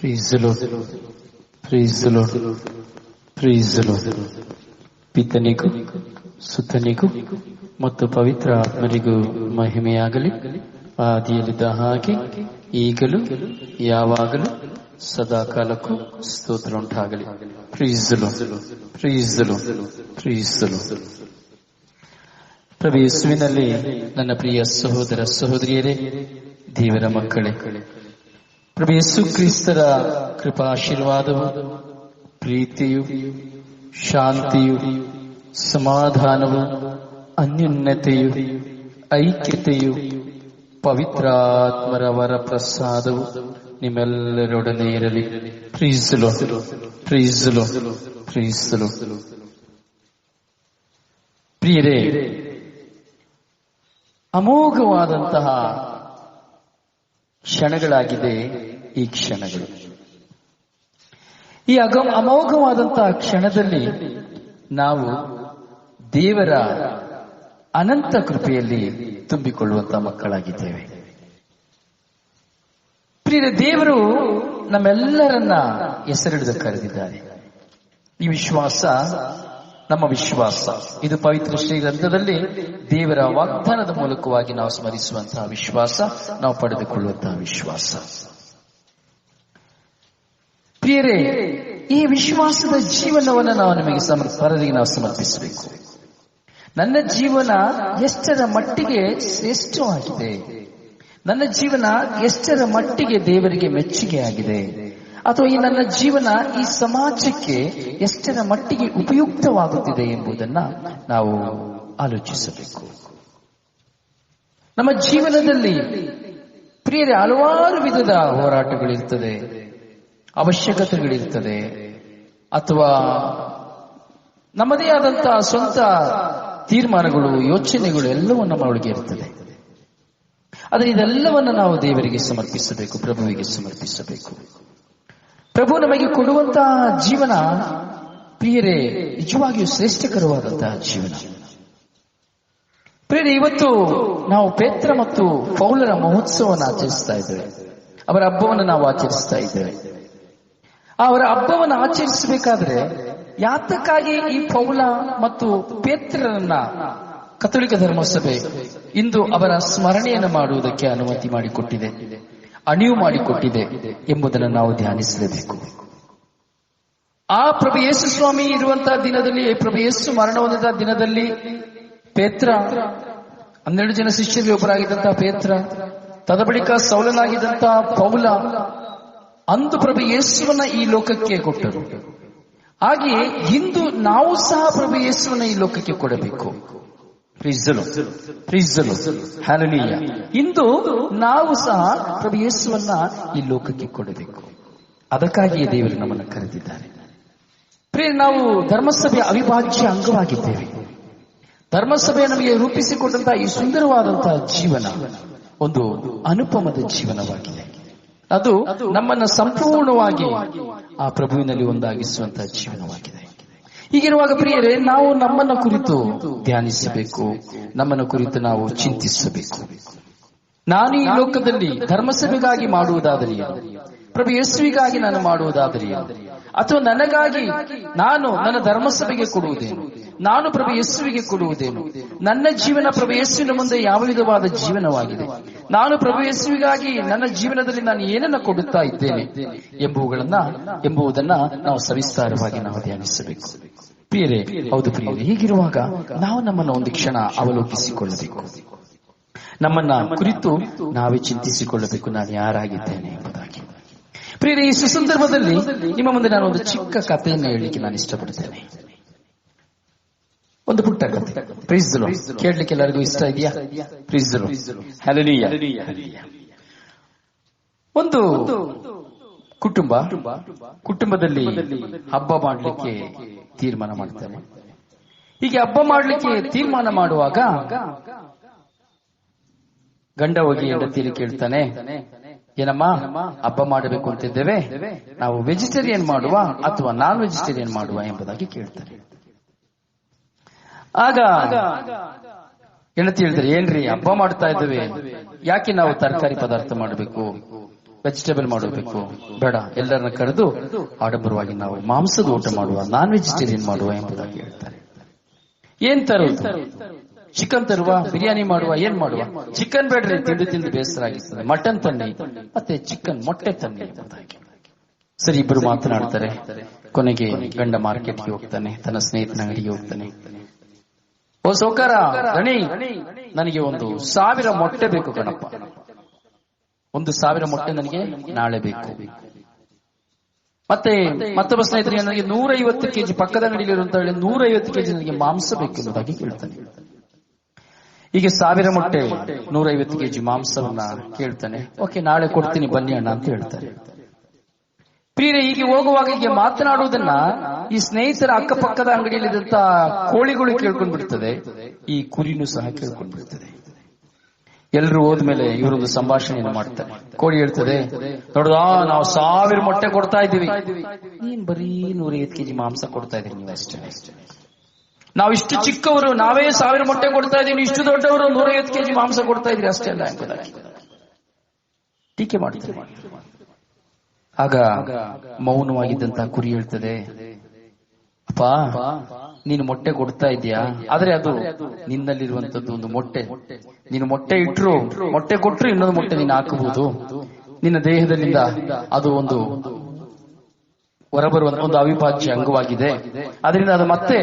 Praise the Lord. Praise the Lord. Praise the Lord. ಪಿತನಿಗೂ ಸುತನಿಗೂ ಮತ್ತು ಪವಿತ್ರ ಆತ್ಮರಿಗೂ ಮಹಿಮೆಯಾಗಲಿ. ಆದಿಯಲ್ಲಿದ್ದ ಹಾಗೆ ಈಗಲೂ ಯಾವಾಗಲೂ ಸದಾ ಕಾಲಕ್ಕೂ ಸ್ತೋತ್ರ ಉಂಟಾಗಲಿ. Praise the Lord. Praise the Lord. Praise the Lord. ಪ್ರಭು ಯೇಸುವಿನಲ್ಲಿ ನನ್ನ ಪ್ರಿಯ ಸಹೋದರ ಸಹೋದರಿಯರೇ, ದೇವರ ಮಕ್ಕಳೇ, ಪ್ರಭು ಯೇಸು ಕ್ರಿಸ್ತರ ಕೃಪಾಶೀರ್ವಾದವು, ಪ್ರೀತಿಯು, ಶಾಂತಿಯು, ಸಮಾಧಾನವು, ಅನ್ಯೋನ್ಯತೆಯು, ಐಕ್ಯತೆಯು, ಪವಿತ್ರಾತ್ಮರ ವರ ಪ್ರಸಾದವು ನಿಮ್ಮೆಲ್ಲರೊಡನೆ ಇರಲಿ. Praise the Lord. Praise the Lord. Praise the Lord. ಪ್ರಿಯರೇ, ಅಮೋಘವಾದಂತಹ ಕ್ಷಣಗಳಾಗಿದೆ ಈ ಕ್ಷಣಗಳು. ಈ ಅಮೋಘವಾದಂತಹ ಕ್ಷಣದಲ್ಲಿ ನಾವು ದೇವರ ಅನಂತ ಕೃಪೆಯಲ್ಲಿ ತುಂಬಿಕೊಳ್ಳುವಂತಹ ಮಕ್ಕಳಾಗಿದ್ದೇವೆ. ಪ್ರಿಯರೇ, ದೇವರು ನಮ್ಮೆಲ್ಲರನ್ನ ಹೆಸರಿಡಿದು ಕರೆದಿದ್ದಾರೆ. ಈ ವಿಶ್ವಾಸ ನಮ್ಮ ವಿಶ್ವಾಸ. ಇದು ಪವಿತ್ರ ಶ್ರೀಗ್ರಂಥದಲ್ಲಿ ದೇವರ ವಾಗ್ದಾನದ ಮೂಲಕವಾಗಿ ನಾವು ಸ್ಮರಿಸುವಂತಹ ವಿಶ್ವಾಸ, ನಾವು ಪಡೆದುಕೊಳ್ಳುವಂತಹ ವಿಶ್ವಾಸ. ಪ್ರಿಯರೇ, ಈ ವಿಶ್ವಾಸದ ಜೀವನವನ್ನು ನಾವು ನಿಮಗೆ ಪರರಿಗೆ ನಾವು ಸಮರ್ಪಿಸಬೇಕು. ನನ್ನ ಜೀವನ ಎಷ್ಟರ ಮಟ್ಟಿಗೆ ಶ್ರೇಷ್ಠವಾಗಿದೆ, ನನ್ನ ಜೀವನ ಎಷ್ಟರ ಮಟ್ಟಿಗೆ ದೇವರಿಗೆ ಮೆಚ್ಚುಗೆ ಆಗಿದೆ, ಅಥವಾ ಈ ನನ್ನ ಜೀವನ ಈ ಸಮಾಜಕ್ಕೆ ಎಷ್ಟರ ಮಟ್ಟಿಗೆ ಉಪಯುಕ್ತವಾಗುತ್ತಿದೆ ಎಂಬುದನ್ನ ನಾವು ಆಲೋಚಿಸಬೇಕು. ನಮ್ಮ ಜೀವನದಲ್ಲಿ ಪ್ರಿಯರೇ ಹಲವಾರು ವಿಧದ ಹೋರಾಟಗಳಿರ್ತದೆ, ಅವಶ್ಯಕತೆಗಳಿರ್ತದೆ, ಅಥವಾ ನಮ್ಮದೇ ಆದಂತಹ ಸ್ವಂತ ತೀರ್ಮಾನಗಳು, ಯೋಚನೆಗಳು ಎಲ್ಲವೂ ನಮ್ಮೊಳಗೆ ಇರ್ತದೆ. ಆದರೆ ಇದೆಲ್ಲವನ್ನು ನಾವು ದೇವರಿಗೆ ಸಮರ್ಪಿಸಬೇಕು, ಪ್ರಭುವಿಗೆ ಸಮರ್ಪಿಸಬೇಕು. ಪ್ರಭು ನಮಗೆ ಕೊಡುವಂತಹ ಜೀವನ ಪ್ರಿಯರೇ ನಿಜವಾಗಿಯೂ ಶ್ರೇಷ್ಠಕರವಾದಂತಹ ಜೀವನ. ಪ್ರಿಯರೇ, ಇವತ್ತು ನಾವು ಪೇತ್ರ ಮತ್ತು ಪೌಲರ ಮಹೋತ್ಸವವನ್ನು ಆಚರಿಸ್ತಾ ಇದ್ದೇವೆ. ಅವರ ಹಬ್ಬವನ್ನು ನಾವು ಆಚರಿಸ್ತಾ ಇದ್ದೇವೆ. ಅವರ ಹಬ್ಬವನ್ನು ಆಚರಿಸಬೇಕಾದ್ರೆ ಯಾತಕ್ಕಾಗಿ ಈ ಪೌಲ ಮತ್ತು ಪೇತ್ರರನ್ನ ಕಥೋಲಿಕ ಧರ್ಮಸಭೆ ಇಂದು ಅವರ ಸ್ಮರಣೆಯನ್ನು ಮಾಡುವುದಕ್ಕೆ ಅನುಮತಿ ಮಾಡಿಕೊಟ್ಟಿದೆ, ಅಣಿವು ಮಾಡಿಕೊಟ್ಟಿದೆ ಎಂಬುದನ್ನು ನಾವು ಧ್ಯಾನಿಸಲೇಬೇಕು. ಆ ಪ್ರಭು ಯೇಸು ಸ್ವಾಮಿ ಇರುವಂತಹ ದಿನದಲ್ಲಿ, ಪ್ರಭು ಯೇಸು ಮರಣ ಹೊಂದಿದ ದಿನದಲ್ಲಿ ಪೇತ್ರ, 12 ಜನ ಶಿಷ್ಯರಲ್ಲಿ ಒಬ್ಬರಾಗಿದ್ದಂತಹ ಪೇತ್ರ, ತದಬಳಿಕ ಸೌಲನಾಗಿದ್ದಂತಹ ಪೌಲ, ಅಂದು ಪ್ರಭು ಯೇಸುವನ್ನ ಈ ಲೋಕಕ್ಕೆ ಕೊಟ್ಟರು. ಹಾಗೆಯೇ ಇಂದು ನಾವು ಸಹ ಪ್ರಭು ಯೇಸುವನ್ನ ಈ ಲೋಕಕ್ಕೆ ಕೊಡಬೇಕು. Praise the Lord. Praise the Lord. Hallelujah. ಇಂದು ನಾವು ಸಹ ಪ್ರಭು ಯೇಸುವನ್ನ ಈ ಲೋಕಕ್ಕೆ ಕೊಡಬೇಕು. ಅದಕ್ಕಾಗಿಯೇ ದೇವರು ನಮ್ಮನ್ನು ಕರೆದಿದ್ದಾರೆ. ಪ್ರಿಯ, ನಾವು ಧರ್ಮಸಭೆಯ ಅವಿಭಾಜ್ಯ ಅಂಗವಾಗಿದ್ದೇವೆ. ಧರ್ಮಸಭೆ ನಮಗೆ ರೂಪಿಸಿಕೊಟ್ಟಂತಹ ಈ ಸುಂದರವಾದಂತಹ ಜೀವನ ಒಂದು ಅನುಪಮದ ಜೀವನವಾಗಿದೆ. ಅದು ನಮ್ಮನ್ನು ಸಂಪೂರ್ಣವಾಗಿ ಆ ಪ್ರಭುವಿನಲ್ಲಿ ಒಂದಾಗಿಸುವಂತಹ ಜೀವನವಾಗಿದೆ. ಹೀಗಿರುವಾಗ ಪ್ರಿಯರೇ, ನಾವು ನಮ್ಮನ್ನ ಕುರಿತು ಧ್ಯಾನಿಸಬೇಕು, ನಮ್ಮನ್ನ ಕುರಿತು ನಾವು ಚಿಂತಿಸಬೇಕು. ನಾನು ಈ ಲೋಕದಲ್ಲಿ ಧರ್ಮಸಭೆಗಾಗಿ ಮಾಡುವುದಾದರೆ, ಪ್ರಭು ಯೇಸುವಿಗಾಗಿ ನಾನು ಮಾಡುವುದಾದರೆ, ಅಥವಾ ನನಗಾಗಿ ನಾನು ನನ್ನ ಧರ್ಮಸಭೆಗೆ ಕೊಡುವುದೇನು, ನಾನು ಪ್ರಭು ಯೇಸುವಿಗೆ ಕೊಡುವುದೇನು, ನನ್ನ ಜೀವನ ಪ್ರಭು ಯೇಸುವಿನ ಮುಂದೆ ಯಾವ ವಿಧವಾದ ಜೀವನವಾಗಿದೆ, ನಾನು ಪ್ರಭು ಯೇಸುವಿಗಾಗಿ ನನ್ನ ಜೀವನದಲ್ಲಿ ನಾನು ಏನನ್ನ ಕೊಡುತ್ತಾ ಇದ್ದೇನೆ ಎಂಬುದನ್ನ ನಾವು ಸವಿಸ್ತಾರವಾಗಿ ನಾವು ಧ್ಯಾನಿಸಬೇಕು. ಪ್ರಿಯರೇ, ಹೌದು ಪ್ರಿಯರೇ, ಹೀಗಿರುವಾಗ ನಾವು ನಮ್ಮನ್ನು ಒಂದು ಕ್ಷಣ ಅವಲೋಕಿಸಿಕೊಳ್ಳಬೇಕು. ನಮ್ಮನ್ನ ಕುರಿತು ನಾವೇ ಚಿಂತಿಸಿಕೊಳ್ಳಬೇಕು, ನಾನು ಯಾರಾಗಿದ್ದೇನೆ ಎಂಬುದಾಗಿ. ಪ್ರಿಯರೇ, ಈ ಸುಸಂದರ್ಭದಲ್ಲಿ ನಿಮ್ಮ ಮುಂದೆ ನಾನು ಒಂದು ಚಿಕ್ಕ ಕಥೆಯನ್ನು ಹೇಳಲಿಕ್ಕೆ ನಾನು ಇಷ್ಟಪಡ್ತೇನೆ. ಒಂದು ಪುಟ್ಟ ಕಥೆ. Praise the Lord. ಕೇಳಲಿಕ್ಕೆ ಎಲ್ಲರಿಗೂ ಇಷ್ಟ ಇದೆಯಾ? Praise the Lord. ಹಲ್ಲೆಲೂಯಾ. ಒಂದು ಕುಟುಂಬದಲ್ಲಿ ಹಬ್ಬ ಮಾಡಲಿಕ್ಕೆ ತೀರ್ಮಾನ ಮಾಡ್ತಾರೆ. ಹೀಗೆ ಹಬ್ಬ ಮಾಡಲಿಕ್ಕೆ ತೀರ್ಮಾನ ಮಾಡುವಾಗ ಗಂಡ ಹೋಗಿ ಹೆಂಡತಿಯಲ್ಲಿ ಕೇಳ್ತಾನೆ, ಏನಮ್ಮ ಹಬ್ಬ ಮಾಡಬೇಕು ಅಂತಿದ್ದೇವೆ, ನಾವು ವೆಜಿಟೇರಿಯನ್ ಮಾಡುವ ಅಥವಾ ನಾನ್ ವೆಜಿಟೇರಿಯನ್ ಮಾಡುವ ಎಂಬುದಾಗಿ ಕೇಳ್ತಾರೆ. ಆಗ ಹೆಂಡತಿ ಹೇಳ್ತಾರೆ, ಏನ್ರಿ ಹಬ್ಬ ಮಾಡ್ತಾ ಇದ್ದೇವೆ, ಯಾಕೆ ನಾವು ತರಕಾರಿ ಪದಾರ್ಥ ಮಾಡಬೇಕು, ವೆಜಿಟೇಬಲ್ ಮಾಡಬೇಕು, ಬೇಡ, ಎಲ್ಲರನ್ನ ಕರೆದು ಆಡಂಬರವಾಗಿ ನಾವು ಮಾಂಸದ ಊಟ ಮಾಡುವ, ನಾನ್ ವೆಜಿಟೇರಿಯನ್ ಮಾಡುವ ಎಂಬುದಾಗಿ ಹೇಳ್ತಾರೆ. ಏನ್ ತರುವುದು? ಚಿಕನ್ ತರುವ, ಬಿರಿಯಾನಿ ಮಾಡುವ, ಏನ್ ಮಾಡುವ? ಚಿಕನ್ ಬೇಡ್ರಿ, ತಿಂದು ತಿಂದು ಬೇಸರ ಆಗಿರ್ತದೆ, ಮಟನ್ ತನ್ನಿ, ಮತ್ತೆ ಚಿಕನ್ ಮೊಟ್ಟೆ ತನ್ನಿ ಎಂಬುದಾಗಿ. ಸರಿ, ಇಬ್ಬರು ಮಾತನಾಡ್ತಾರೆ. ಕೊನೆಗೆ ಗಂಡ ಮಾರ್ಕೆಟ್ಗೆ ಹೋಗ್ತಾನೆ, ತನ್ನ ಸ್ನೇಹಿತನ ಅಂಗಡಿಗೆ ಹೋಗ್ತಾನೆ. ಓ ಸೌಕಾರ ಗಣಿ, ನನಗೆ 1,000 ಮೊಟ್ಟೆ ಬೇಕು ಕಣಪ್ಪ, 1,000 ಮೊಟ್ಟೆ ನನಗೆ ನಾಳೆ ಬೇಕು. ಮತ್ತೆ ಮತ್ತೊಬ್ಬ ಸ್ನೇಹಿತರಿಗೆ ನನಗೆ 150 ಕೆಜಿ, ಪಕ್ಕದ ಅಂಗಡಿಯಲ್ಲಿ 150 ಕೆಜಿ ನನಗೆ ಮಾಂಸ ಬೇಕು ಎಂಬುದಾಗಿ ಕೇಳ್ತಾನೆ. ಹೀಗೆ 1000 ಮೊಟ್ಟೆ 150 ಕೆಜಿ ಮಾಂಸವನ್ನ ಕೇಳ್ತಾನೆ. ಓಕೆ, ನಾಳೆ ಕೊಡ್ತೀನಿ ಬನ್ನಿ ಅಣ್ಣ ಅಂತ ಹೇಳ್ತಾರೆ. ಪ್ರಿಯರೇ, ಹೀಗೆ ಹೋಗುವಾಗ ಹೀಗೆ ಮಾತನಾಡುವುದನ್ನ ಈ ಸ್ನೇಹಿತರ ಅಕ್ಕಪಕ್ಕದ ಅಂಗಡಿಯಲ್ಲಿದ್ದಂತ ಕೋಳಿಗಳು ಕೇಳ್ಕೊಂಡ್ ಬಿಡ್ತದೆ, ಈ ಕುರಿನೂ ಸಹ ಕೇಳ್ಕೊಂಡ್ ಬಿಡ್ತದೆ. ಎಲ್ರು ಹೋದ್ಮೇಲೆ ಇವರೊಂದು ಸಂಭಾಷಣೆಯನ್ನು ಮಾಡ್ತಾರೆ. ಕೋಳಿ ಹೇಳ್ತದೆ, ನೋಡುದ, ನಾವು 1000 ಮೊಟ್ಟೆ ಕೊಡ್ತಾ ಇದ್ದೀವಿ, ನೀನ್ ಬರೀ 150 ಕೆಜಿ ಮಾಂಸ ಕೊಡ್ತಾ ಇದೀವಿ, ನೀವು ಅಷ್ಟೇ. ನಾವು ಇಷ್ಟು ಚಿಕ್ಕವರು, ನಾವೇ 1000 ಮೊಟ್ಟೆ ಕೊಡ್ತಾ ಇದೀವಿ, ಇಷ್ಟು ದೊಡ್ಡವರು 150 ಕೆಜಿ ಮಾಂಸ ಕೊಡ್ತಾ ಇದ್ರಿ, ಅಷ್ಟೇ ಅಲ್ಲ ಎಂಬುದಾಗಿ ಟೀಕೆ ಮಾಡ್ತಾರೆ. ಆಗ ಮೌನವಾಗಿದ್ದಂತಹ ಕುರಿ ಹೇಳ್ತದೆ, ಅಪ್ಪ, ನೀನು ಮೊಟ್ಟೆ ಕೊಡ್ತಾ ಇದೀಯಾ, ಆದ್ರೆ ಅದು ನಿನ್ನಲ್ಲಿರುವಂತದ್ದು ಒಂದು ಮೊಟ್ಟೆ. ನೀನು ಮೊಟ್ಟೆ ಇಟ್ರು, ಮೊಟ್ಟೆ ಕೊಟ್ರು ಇನ್ನೊಂದು ಮೊಟ್ಟೆ ನೀನು ಹಾಕಬಹುದು. ನಿನ್ನ ದೇಹದಲ್ಲಿಂದ ಅದು ಒಂದು ಹೊರಬರುವಂತ ಒಂದು ಅವಿಭಾಜ್ಯ ಅಂಗವಾಗಿದೆ. ಅದರಿಂದ ಅದು ಮತ್ತೆ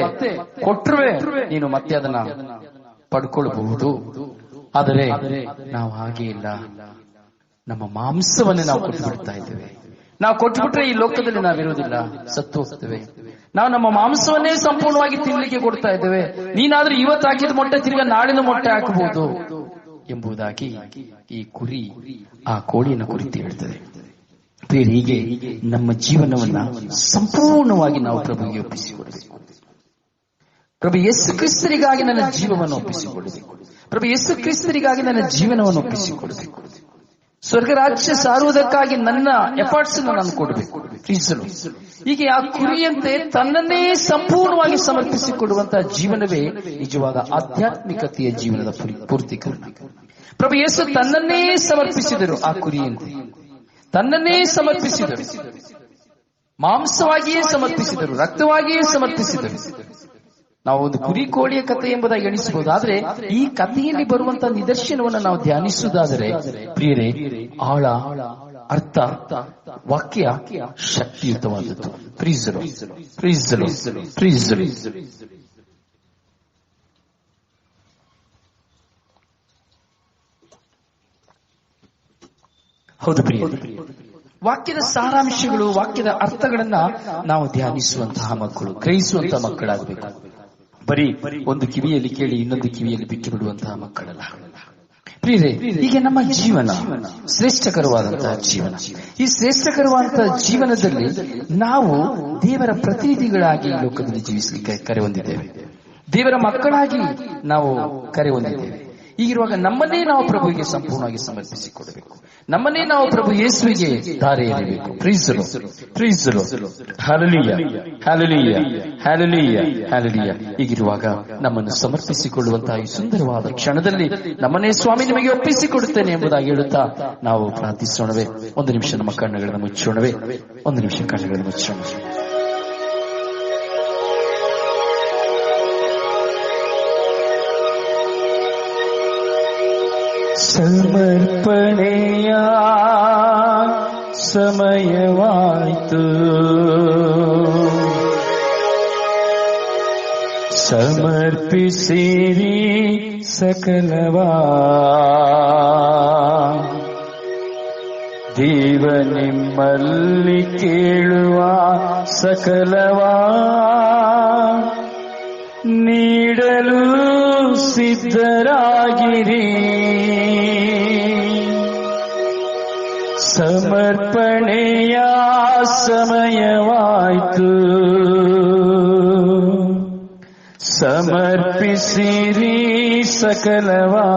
ಕೊಟ್ರುವೆ ನೀನು ಮತ್ತೆ ಅದನ್ನ ಪಡ್ಕೊಳ್ಬಹುದು. ಆದರೆ ನಾವು ಹಾಗೆ ಇಲ್ಲ, ನಮ್ಮ ಮಾಂಸವನ್ನೇ ನಾವು ಕೊಟ್ಟು ಬಿಡ್ತಾ ಇದ್ದೇವೆ. ನಾವು ಕೊಟ್ಬಿಟ್ರೆ ಈ ಲೋಕದಲ್ಲಿ ನಾವಿರುವುದಿಲ್ಲ, ಸತ್ತು ಹೋಗ್ತೇವೆ. ನಾವು ನಮ್ಮ ಮಾಂಸವನ್ನೇ ಸಂಪೂರ್ಣವಾಗಿ ತಿನ್ಲಿಕ್ಕೆ ಕೊಡ್ತಾ ಇದ್ದೇವೆ. ನೀನಾದ್ರೂ ಇವತ್ತು ಹಾಕಿದ ಮೊಟ್ಟೆ ತಿರ್ಗಾ ನಾಳಿನ ಮೊಟ್ಟೆ ಹಾಕಬಹುದು ಎಂಬುದಾಗಿ ಈ ಕುರಿ ಆ ಕೋಳಿಯನ್ನು ಕುರಿತು ಹೇಳ್ತದೆ. ಹೀಗೆ ನಮ್ಮ ಜೀವನವನ್ನ ಸಂಪೂರ್ಣವಾಗಿ ನಾವು ಪ್ರಭುವಿಗೆ ಒಪ್ಪಿಸಿಕೊಡಬೇಕು. ಪ್ರಭು ಯೇಸು ಕ್ರಿಸ್ತರಿಗಾಗಿ ನನ್ನ ಜೀವವನ್ನು ಒಪ್ಪಿಸಿಕೊಡಬೇಕು. ಪ್ರಭು ಯೇಸು ಕ್ರಿಸ್ತರಿಗಾಗಿ ನನ್ನ ಜೀವನವನ್ನು ಒಪ್ಪಿಸಿಕೊಡಬೇಕು. ಸ್ವರ್ಗ ರಾಜ್ಯ ಸಾರುವುದಕ್ಕಾಗಿ ನನ್ನ ಎಫರ್ಟ್ಸ್ ನಾನು ಕೊಡಬೇಕು. ಹೀಗೆ ಆ ಕುರಿಯಂತೆ ತನ್ನನ್ನೇ ಸಂಪೂರ್ಣವಾಗಿ ಸಮರ್ಪಿಸಿಕೊಡುವಂತಹ ಜೀವನವೇ ನಿಜವಾದ ಆಧ್ಯಾತ್ಮಿಕತೆಯ ಜೀವನದ ಪೂರ್ತೀಕರಣ. ಪ್ರಭು ಯೇಸು ತನ್ನನ್ನೇ ಸಮರ್ಪಿಸಿದರು, ಆ ಕುರಿಯಂತೆ ತನ್ನನ್ನೇ ಸಮರ್ಪಿಸಿದರು, ಮಾಂಸವಾಗಿಯೇ ಸಮರ್ಪಿಸಿದರು, ರಕ್ತವಾಗಿಯೇ ಸಮರ್ಪಿಸಿದರು. ನಾವು ಒಂದು ಕುರಿ ಕೋಳಿಯ ಕಥೆ ಎಂಬುದಾಗಿ ಎಣಿಸಬಹುದು. ಆದ್ರೆ ಈ ಕಥೆಯಲ್ಲಿ ಬರುವಂತಹ ನಿದರ್ಶನವನ್ನು ನಾವು ಧ್ಯಾನಿಸುವುದಾದರೆ ಪ್ರಿಯರೇ, ಆಳ, ಅರ್ಥ, ವಾಕ್ಯ ಶಕ್ತಿಯುತವಾದದ್ದು. ಪ್ರೀಸರು ಪ್ರೀಸರು ಪ್ರೀಸರು. ಹೌದು ಪ್ರಿಯ, ವಾಕ್ಯದ ಸಾರಾಂಶಗಳು, ವಾಕ್ಯದ ಅರ್ಥಗಳನ್ನ ನಾವು ಧ್ಯಾನಿಸುವಂತಹ ಮಕ್ಕಳು, ಗ್ರಹಿಸುವಂತಹ ಮಕ್ಕಳಾಗಬೇಕು. ಬರೀ ಒಂದು ಕಿವಿಯಲ್ಲಿ ಕೇಳಿ ಇನ್ನೊಂದು ಕಿವಿಯಲ್ಲಿ ಬಿಟ್ಟು ಬಿಡುವಂತಹ ಮಕ್ಕಳಲ್ಲ. ಪ್ರಿಯರೇ, ಹೀಗೆ ನಮ್ಮ ಜೀವನ ಶ್ರೇಷ್ಠಕರವಾದಂತಹ ಜೀವನ. ಈ ಶ್ರೇಷ್ಠಕರವಾದಂತಹ ಜೀವನದಲ್ಲಿ ನಾವು ದೇವರ ಪ್ರತಿನಿಧಿಗಳಾಗಿ ಈ ಲೋಕದಲ್ಲಿ ಜೀವಿಸಲಿಕ್ಕೆ ಕರೆ ಹೊಂದಿದ್ದೇವೆ. ದೇವರ ಮಕ್ಕಳಾಗಿ ನಾವು ಕರೆ ಹೊಂದಿದ್ದೇವೆ. ಹೀಗಿರುವಾಗ ನಮ್ಮನ್ನೇ ನಾವು ಪ್ರಭುವಿಗೆ ಸಂಪೂರ್ಣವಾಗಿ ಸಮರ್ಪಿಸಿಕೊಡಬೇಕು. ನಮ್ಮನ್ನೇ ನಾವು ಪ್ರಭು ಯೇಸುವಿಗೆ ದಾರಿ ಎರೆಯಬೇಕು. ಪ್ರೀಸರು ಪ್ರೀಸರು, ಹಲ್ಲೆಲೂಯಾ ಹಲ್ಲೆಲೂಯಾ ಹಲ್ಲೆಲೂಯಾ ಹಲ್ಲೆಲೂಯಾ. ಹೀಗಿರುವಾಗ ನಮ್ಮನ್ನು ಸಮರ್ಪಿಸಿಕೊಳ್ಳುವಂತಹ ಈ ಸುಂದರವಾದ ಕ್ಷಣದಲ್ಲಿ ನಮ್ಮನ್ನೇ ಸ್ವಾಮಿ ನಿಮಗೆ ಒಪ್ಪಿಸಿಕೊಡುತ್ತೇನೆ ಎಂಬುದಾಗಿ ಹೇಳುತ್ತಾ ನಾವು ಪ್ರಾರ್ಥಿಸೋಣವೇ? ಒಂದು ನಿಮಿಷ ನಮ್ಮ ಕಣ್ಣುಗಳನ್ನು ಮುಚ್ಚೋಣವೇ? ಒಂದು ನಿಮಿಷ ಕಣ್ಣುಗಳನ್ನು ಮುಚ್ಚೋಣ. ಸಮರ್ಪಣೆಯ ಸಮಯವಾಯಿತು, ಸಮರ್ಪಿಸಿರಿ ಸಕಲವಾ. ದೇವ ನಿಮ್ಮಲ್ಲಿ ಕೇಳುವ ಸಕಲವಾ ನೀಡಲು ಸಿದ್ಧರಾಗಿರಿ. ಸಮರ್ಪಣೆಯ ಸಮಯವಾಯಿತು, ಸಮರ್ಪಿಸಿರಿ ಸಕಲವಾ.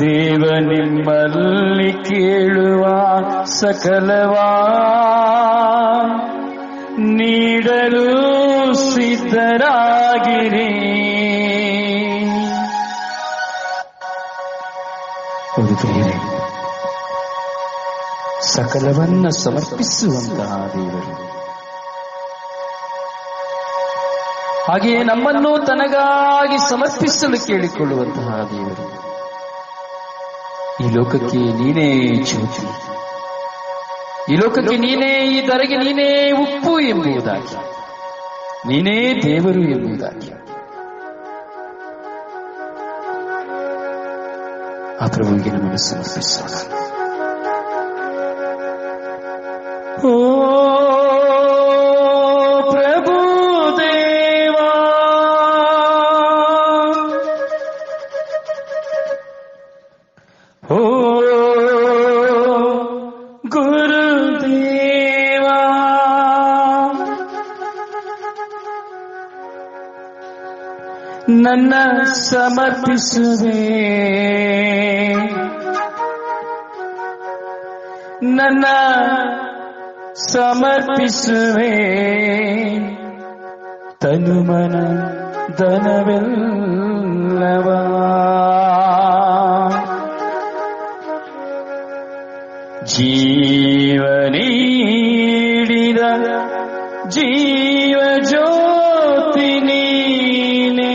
ದೇವ ನಿಮ್ಮಲ್ಲಿ ಕೇಳುವ ಸಕಲವಾ ನೀಡಲು ಸಿದ್ಧರಾಗಿರಿ. ದೇವರೇ, ಸಕಲವನ್ನ ಸಮರ್ಪಿಸುವಂತಹ ದೇವರು, ಹಾಗೆಯೇ ನಮ್ಮನ್ನು ತನಗಾಗಿ ಸಮರ್ಪಿಸಲು ಕೇಳಿಕೊಳ್ಳುವಂತಹ ದೇವರು. ಈ ಲೋಕಕ್ಕೆ ನೀನೇ ಜ್ಯೋತಿ, ಈ ಲೋಕಕ್ಕೆ ನೀನೇ, ಈ ಧರೆಗೆ ನೀನೇ ಉಪ್ಪು ಎಂಬುದಾಗಿ, ನೀನೇ ದೇವರು ಎಂಬುದಾಗಿ ಆ ಪ್ರಭುವಿಗೆ ನಮ್ಮನ್ನು ಸಮರ್ಪಿಸೋಣ. ಓ ಪ್ರಭು ದೇವಾ, ಓ ಗುರುದೇವಾ, ನನ್ನ ಸಮರ್ಪಿಸುವೆ, ನನ್ನ ಸಮರ್ಪಿಸುವೆ, ತನುಮನ ಧನವೆಲ್ಲವ. ಜೀವ ನೀಡಿದ ಜೀವ ಜ್ಯೋತಿ ನೀನೇ,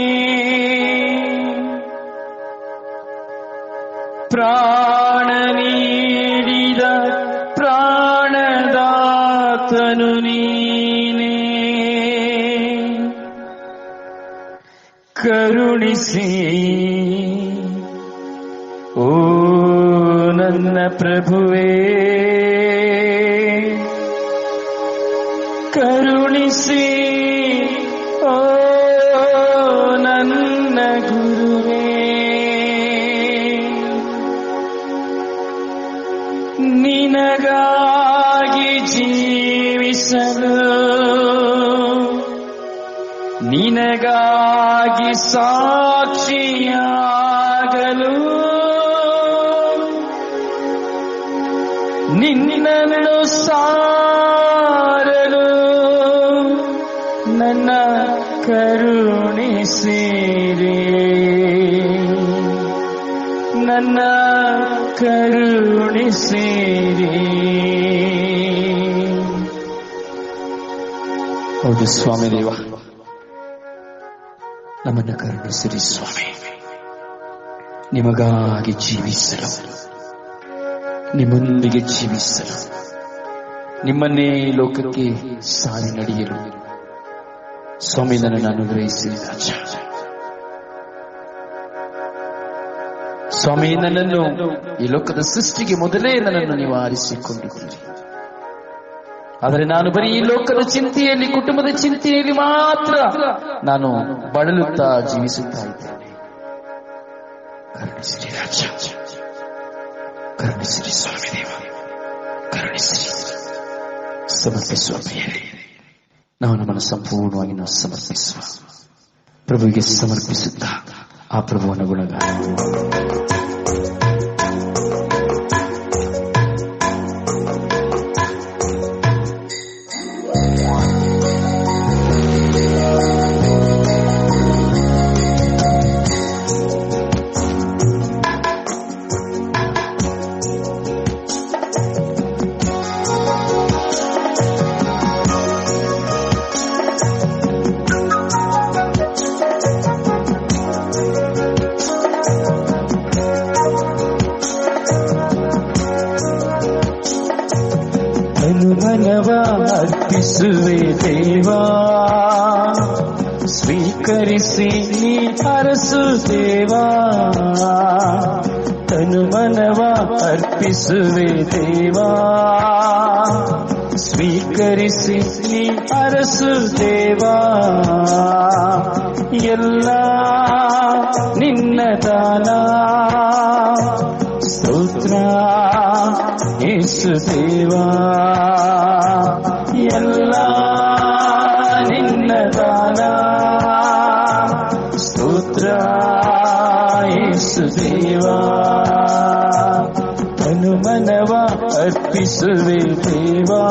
ಪ್ರಾಣ ನೀಡಿದ ಪ್ರಾಣದಾತನು ನೀನೇ. ಕರುಣಿಸಿ ಓ ನನ್ನ ಪ್ರಭುವೇ, ಕರುಣಿಸಿ ಓ ನನ್ನ ಗುರುವೇ. ನಿನಗಾಗಿ ಜೀವಿಸಲು, ನಿನಗಾಗಿ ಸಾಕ್ಷಿಯಾಗಲು, ನಿನ್ನನ್ನು ಸಾರಲು ನನ್ನ ಕರುಣಿಸಿರಿ, ನನ್ನ ಕರುಣಿಸಿರಿ. ಹೌದು ಸ್ವಾಮಿ ದೇವ, ನಮ್ಮನ್ನು ಕರುಣಿಸಿರಿ ಸ್ವಾಮಿ. ನಿಮಗಾಗಿ ಜೀವಿಸಲು, ನಿಮ್ಮೊಂದಿಗೆ ಜೀವಿಸಲು, ನಿಮ್ಮನ್ನೇ ಲೋಕಕ್ಕೆ ಸಾರಿ ನಡೆಯಲು ಸ್ವಾಮಿ ನನ್ನನ್ನು ಅನುಗ್ರಹಿಸಿರಿ ರಾಜ. ಸ್ವಾಮಿ, ನನ್ನನ್ನು ಈ ಲೋಕದ ಸೃಷ್ಟಿಗೆ ಮೊದಲೇ ನನ್ನನ್ನು ನೀವು ಆರಿಸಿಕೊಂಡಿದ್ದೀರಿ. ಆದರೆ ನಾನು ಬರೀ ಈ ಲೋಕದ ಚಿಂತೆಯಲ್ಲಿ, ಕುಟುಂಬದ ಚಿಂತೆಯಲ್ಲಿ ಮಾತ್ರ ನಾನು ಬಳಲುತ್ತಾ ಜೀವಿಸುತ್ತಾ ಇದ್ದೇನೆ. ಕರುಣಿಸಿರಿ ರಾಜ, ಕರುಣಿಸಿರಿ ಸ್ವಾಮಿ ದೇವ, ಕರುಣಿಸಿರಿ. ಸಮರ್ಪಿಸುವ ಪ್ರಿಯರೇ, ನಾವು ನಮ್ಮನ್ನು ಸಂಪೂರ್ಣವಾಗಿ ನಾವು ಸಮರ್ಪಿಸುವ, ಪ್ರಭುವಿಗೆ ಸಮರ್ಪಿಸುತ್ತಾ ಆ ಪ್ರಭುವನ ಗುಣಗಾನ. ಅರ್ಪಿಸುವೆ ದೇವಾ, ಸ್ವೀಕರಿಸಿ ನೀ ಹರಸು ದೇವಾ. ತನು ಮನವ ಅರ್ಪಿಸುವೆ ದೇವಾ, ಸ್ವೀಕರಿಸಿ ನೀ ಹರಸು ದೇವಾ. ಎಲ್ಲ ನಿನ್ನ ದಾನ, ಸ್ತೋತ್ರ ಯೇಸು ದೇವಾ. ಎಲ್ಲ ನಿನ್ನ ದಾನ, ಸ್ತೋತ್ರ ಯೇಸು ದೇವಾ. ತನು ಮನವ ಅರ್ಪಿಸುವೆ ದೇವಾ,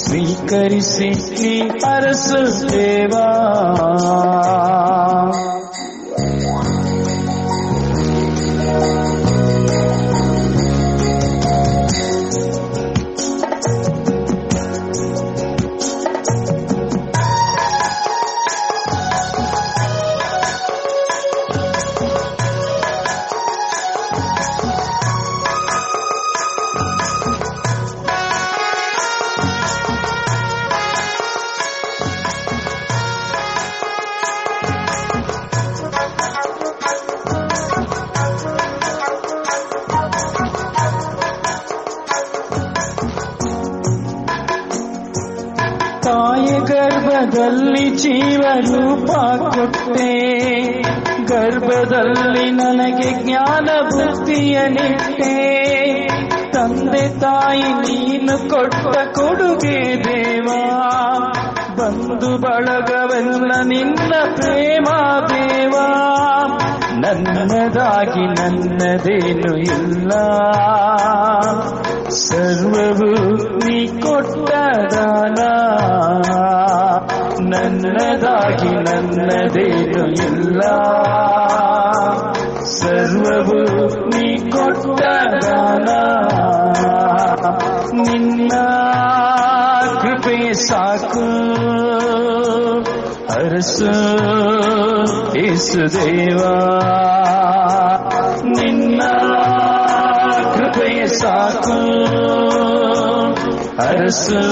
ಸ್ವೀಕರಿಸಿ ನೀ ಹರಸು ದೇವಾ. ಲೋಕದಲ್ಲಿ ಜೀವರೂಪ ಕೊಟ್ಟೆ, ಗರ್ಭದಲ್ಲಿ ನನಗೆ ಜ್ಞಾನ ಬುದ್ಧಿಯ ನಿಟ್ಟೆ. ತಂದೆ ತಾಯಿ ನೀನು ಕೊಟ್ಟ ಕೊಡುಗೆ ದೇವಾ, ಬಂಧು ಬಳಗವೆಲ್ಲ ನಿನ್ನ ಪ್ರೇಮ ದೇವಾ. ನನ್ನದಾಗಿ ನನ್ನದೇನು ಇಲ್ಲ, ಸರ್ವವು ನೀ ಕೊಟ್ಟ ದಾನ. ನನ್ನದಾಗಿ ನನ್ನದೇನು ಇಲ್ಲ, ಸರ್ವವು ನೀ ಕೊಟ್ಟ ದಾನ. ನಿನ್ನ ಕೃಪೆ ಸಾಕು ಅರಸು ಯೇಸುದೇವಾ. ನಿನ್ನ ಕೃಪೆ ಸಾಕು ಅರಸು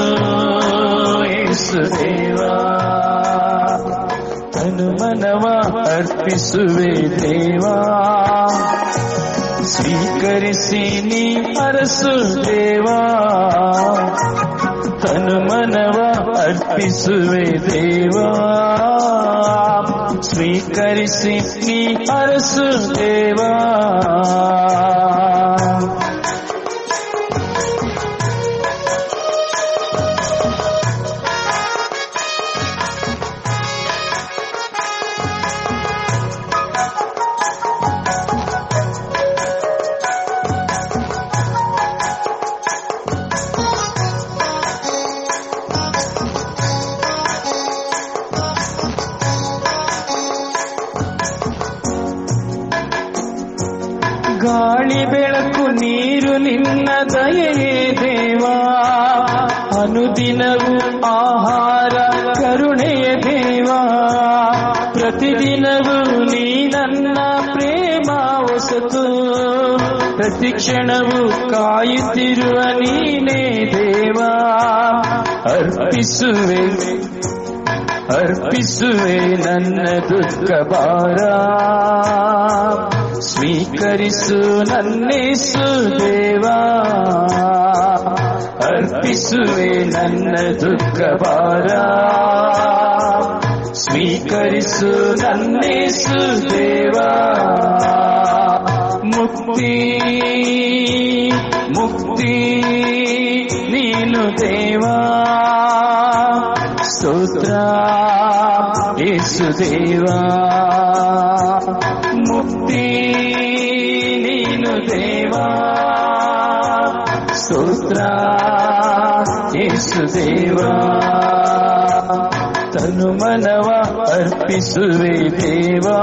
ಯೇಸುದೇವಾ. ತನು ಮನವ ಅರ್ಪಿಸುವೆ ದೇವಾ, ಸ್ವೀಕರಿಸಿ ನೀ ಅರಸು ದೇವಾ. ತನು ಮನವ ಅರ್ಪಿಸುವೆ ದೇವಾ, ಸ್ವೀಕರಿಸಿ ನೀ ಅರಸು ದೇವಾ. ಗಾಳಿ ಬೆಳಕು ನೀರು ನಿನ್ನ ದಯೆಯೇ ದೇವಾ, ಅನುದಿನವೂ ಆಹಾರ ಕರುಣೆಯ ದೇವಾ. ಪ್ರತಿದಿನವೂ ನೀ ನನ್ನ ಪ್ರೇಮ ಹೊಸತು, ಪ್ರತಿ ಕ್ಷಣವೂ ಕಾಯುತ್ತಿರುವ ನೀನೇ ದೇವಾ. ಅರ್ಪಿಸುವೆ ಅರ್ಪಿಸುವೆ ನನ್ನ ದುಃಖ ಭಾರ, ಸ್ವೀಕರಿಸು ನನ್ನೇಸು ದೇವಾ. ಅರ್ಪಿಸುವೆ ನನ್ನ ದುಃಖ ಭಾರ, ಸ್ವೀಕರಿಸು ನನ್ನೇಸು ದೇವಾ. ಮುಕ್ತಿ ಮುಕ್ತಿ ನೀನು ದೇವಾ, ಸ್ತೋತ್ರ ಯೇಸುದೇವಾ. ಮುಕ್ತಿ ನೀನು ದೇವಾ, ಸ್ತೋತ್ರ ಯೇಸುದೇವಾ. ತನು ಮನವ ಅರ್ಪಿಸುವೆ ದೇವಾ,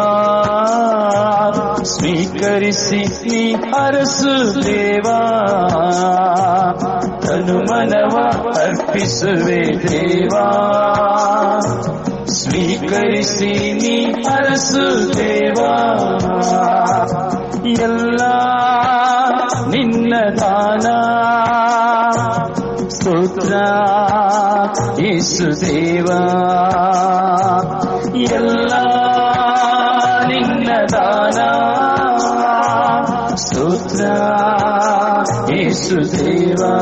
ಸ್ವೀಕರಿಸಿ ನೀ ಅರಸು ದೇವಾ. ತನು ಮನವ ಅರ್ಪಿಸುವೆ ದೇವಾ, ಸ್ವೀಕರಿಸಿ ನೀ ಅರಸು ದೇವಾ. ಎಲ್ಲ ನಿನ್ನ ದಾನ, ಸ್ತೋತ್ರ ಯೇಸುದೇವಾ. ಎಲ್ಲ ನಿನ್ನ ದಾನ, ಸ್ತೋತ್ರ ಯೇಸುದೇವಾ.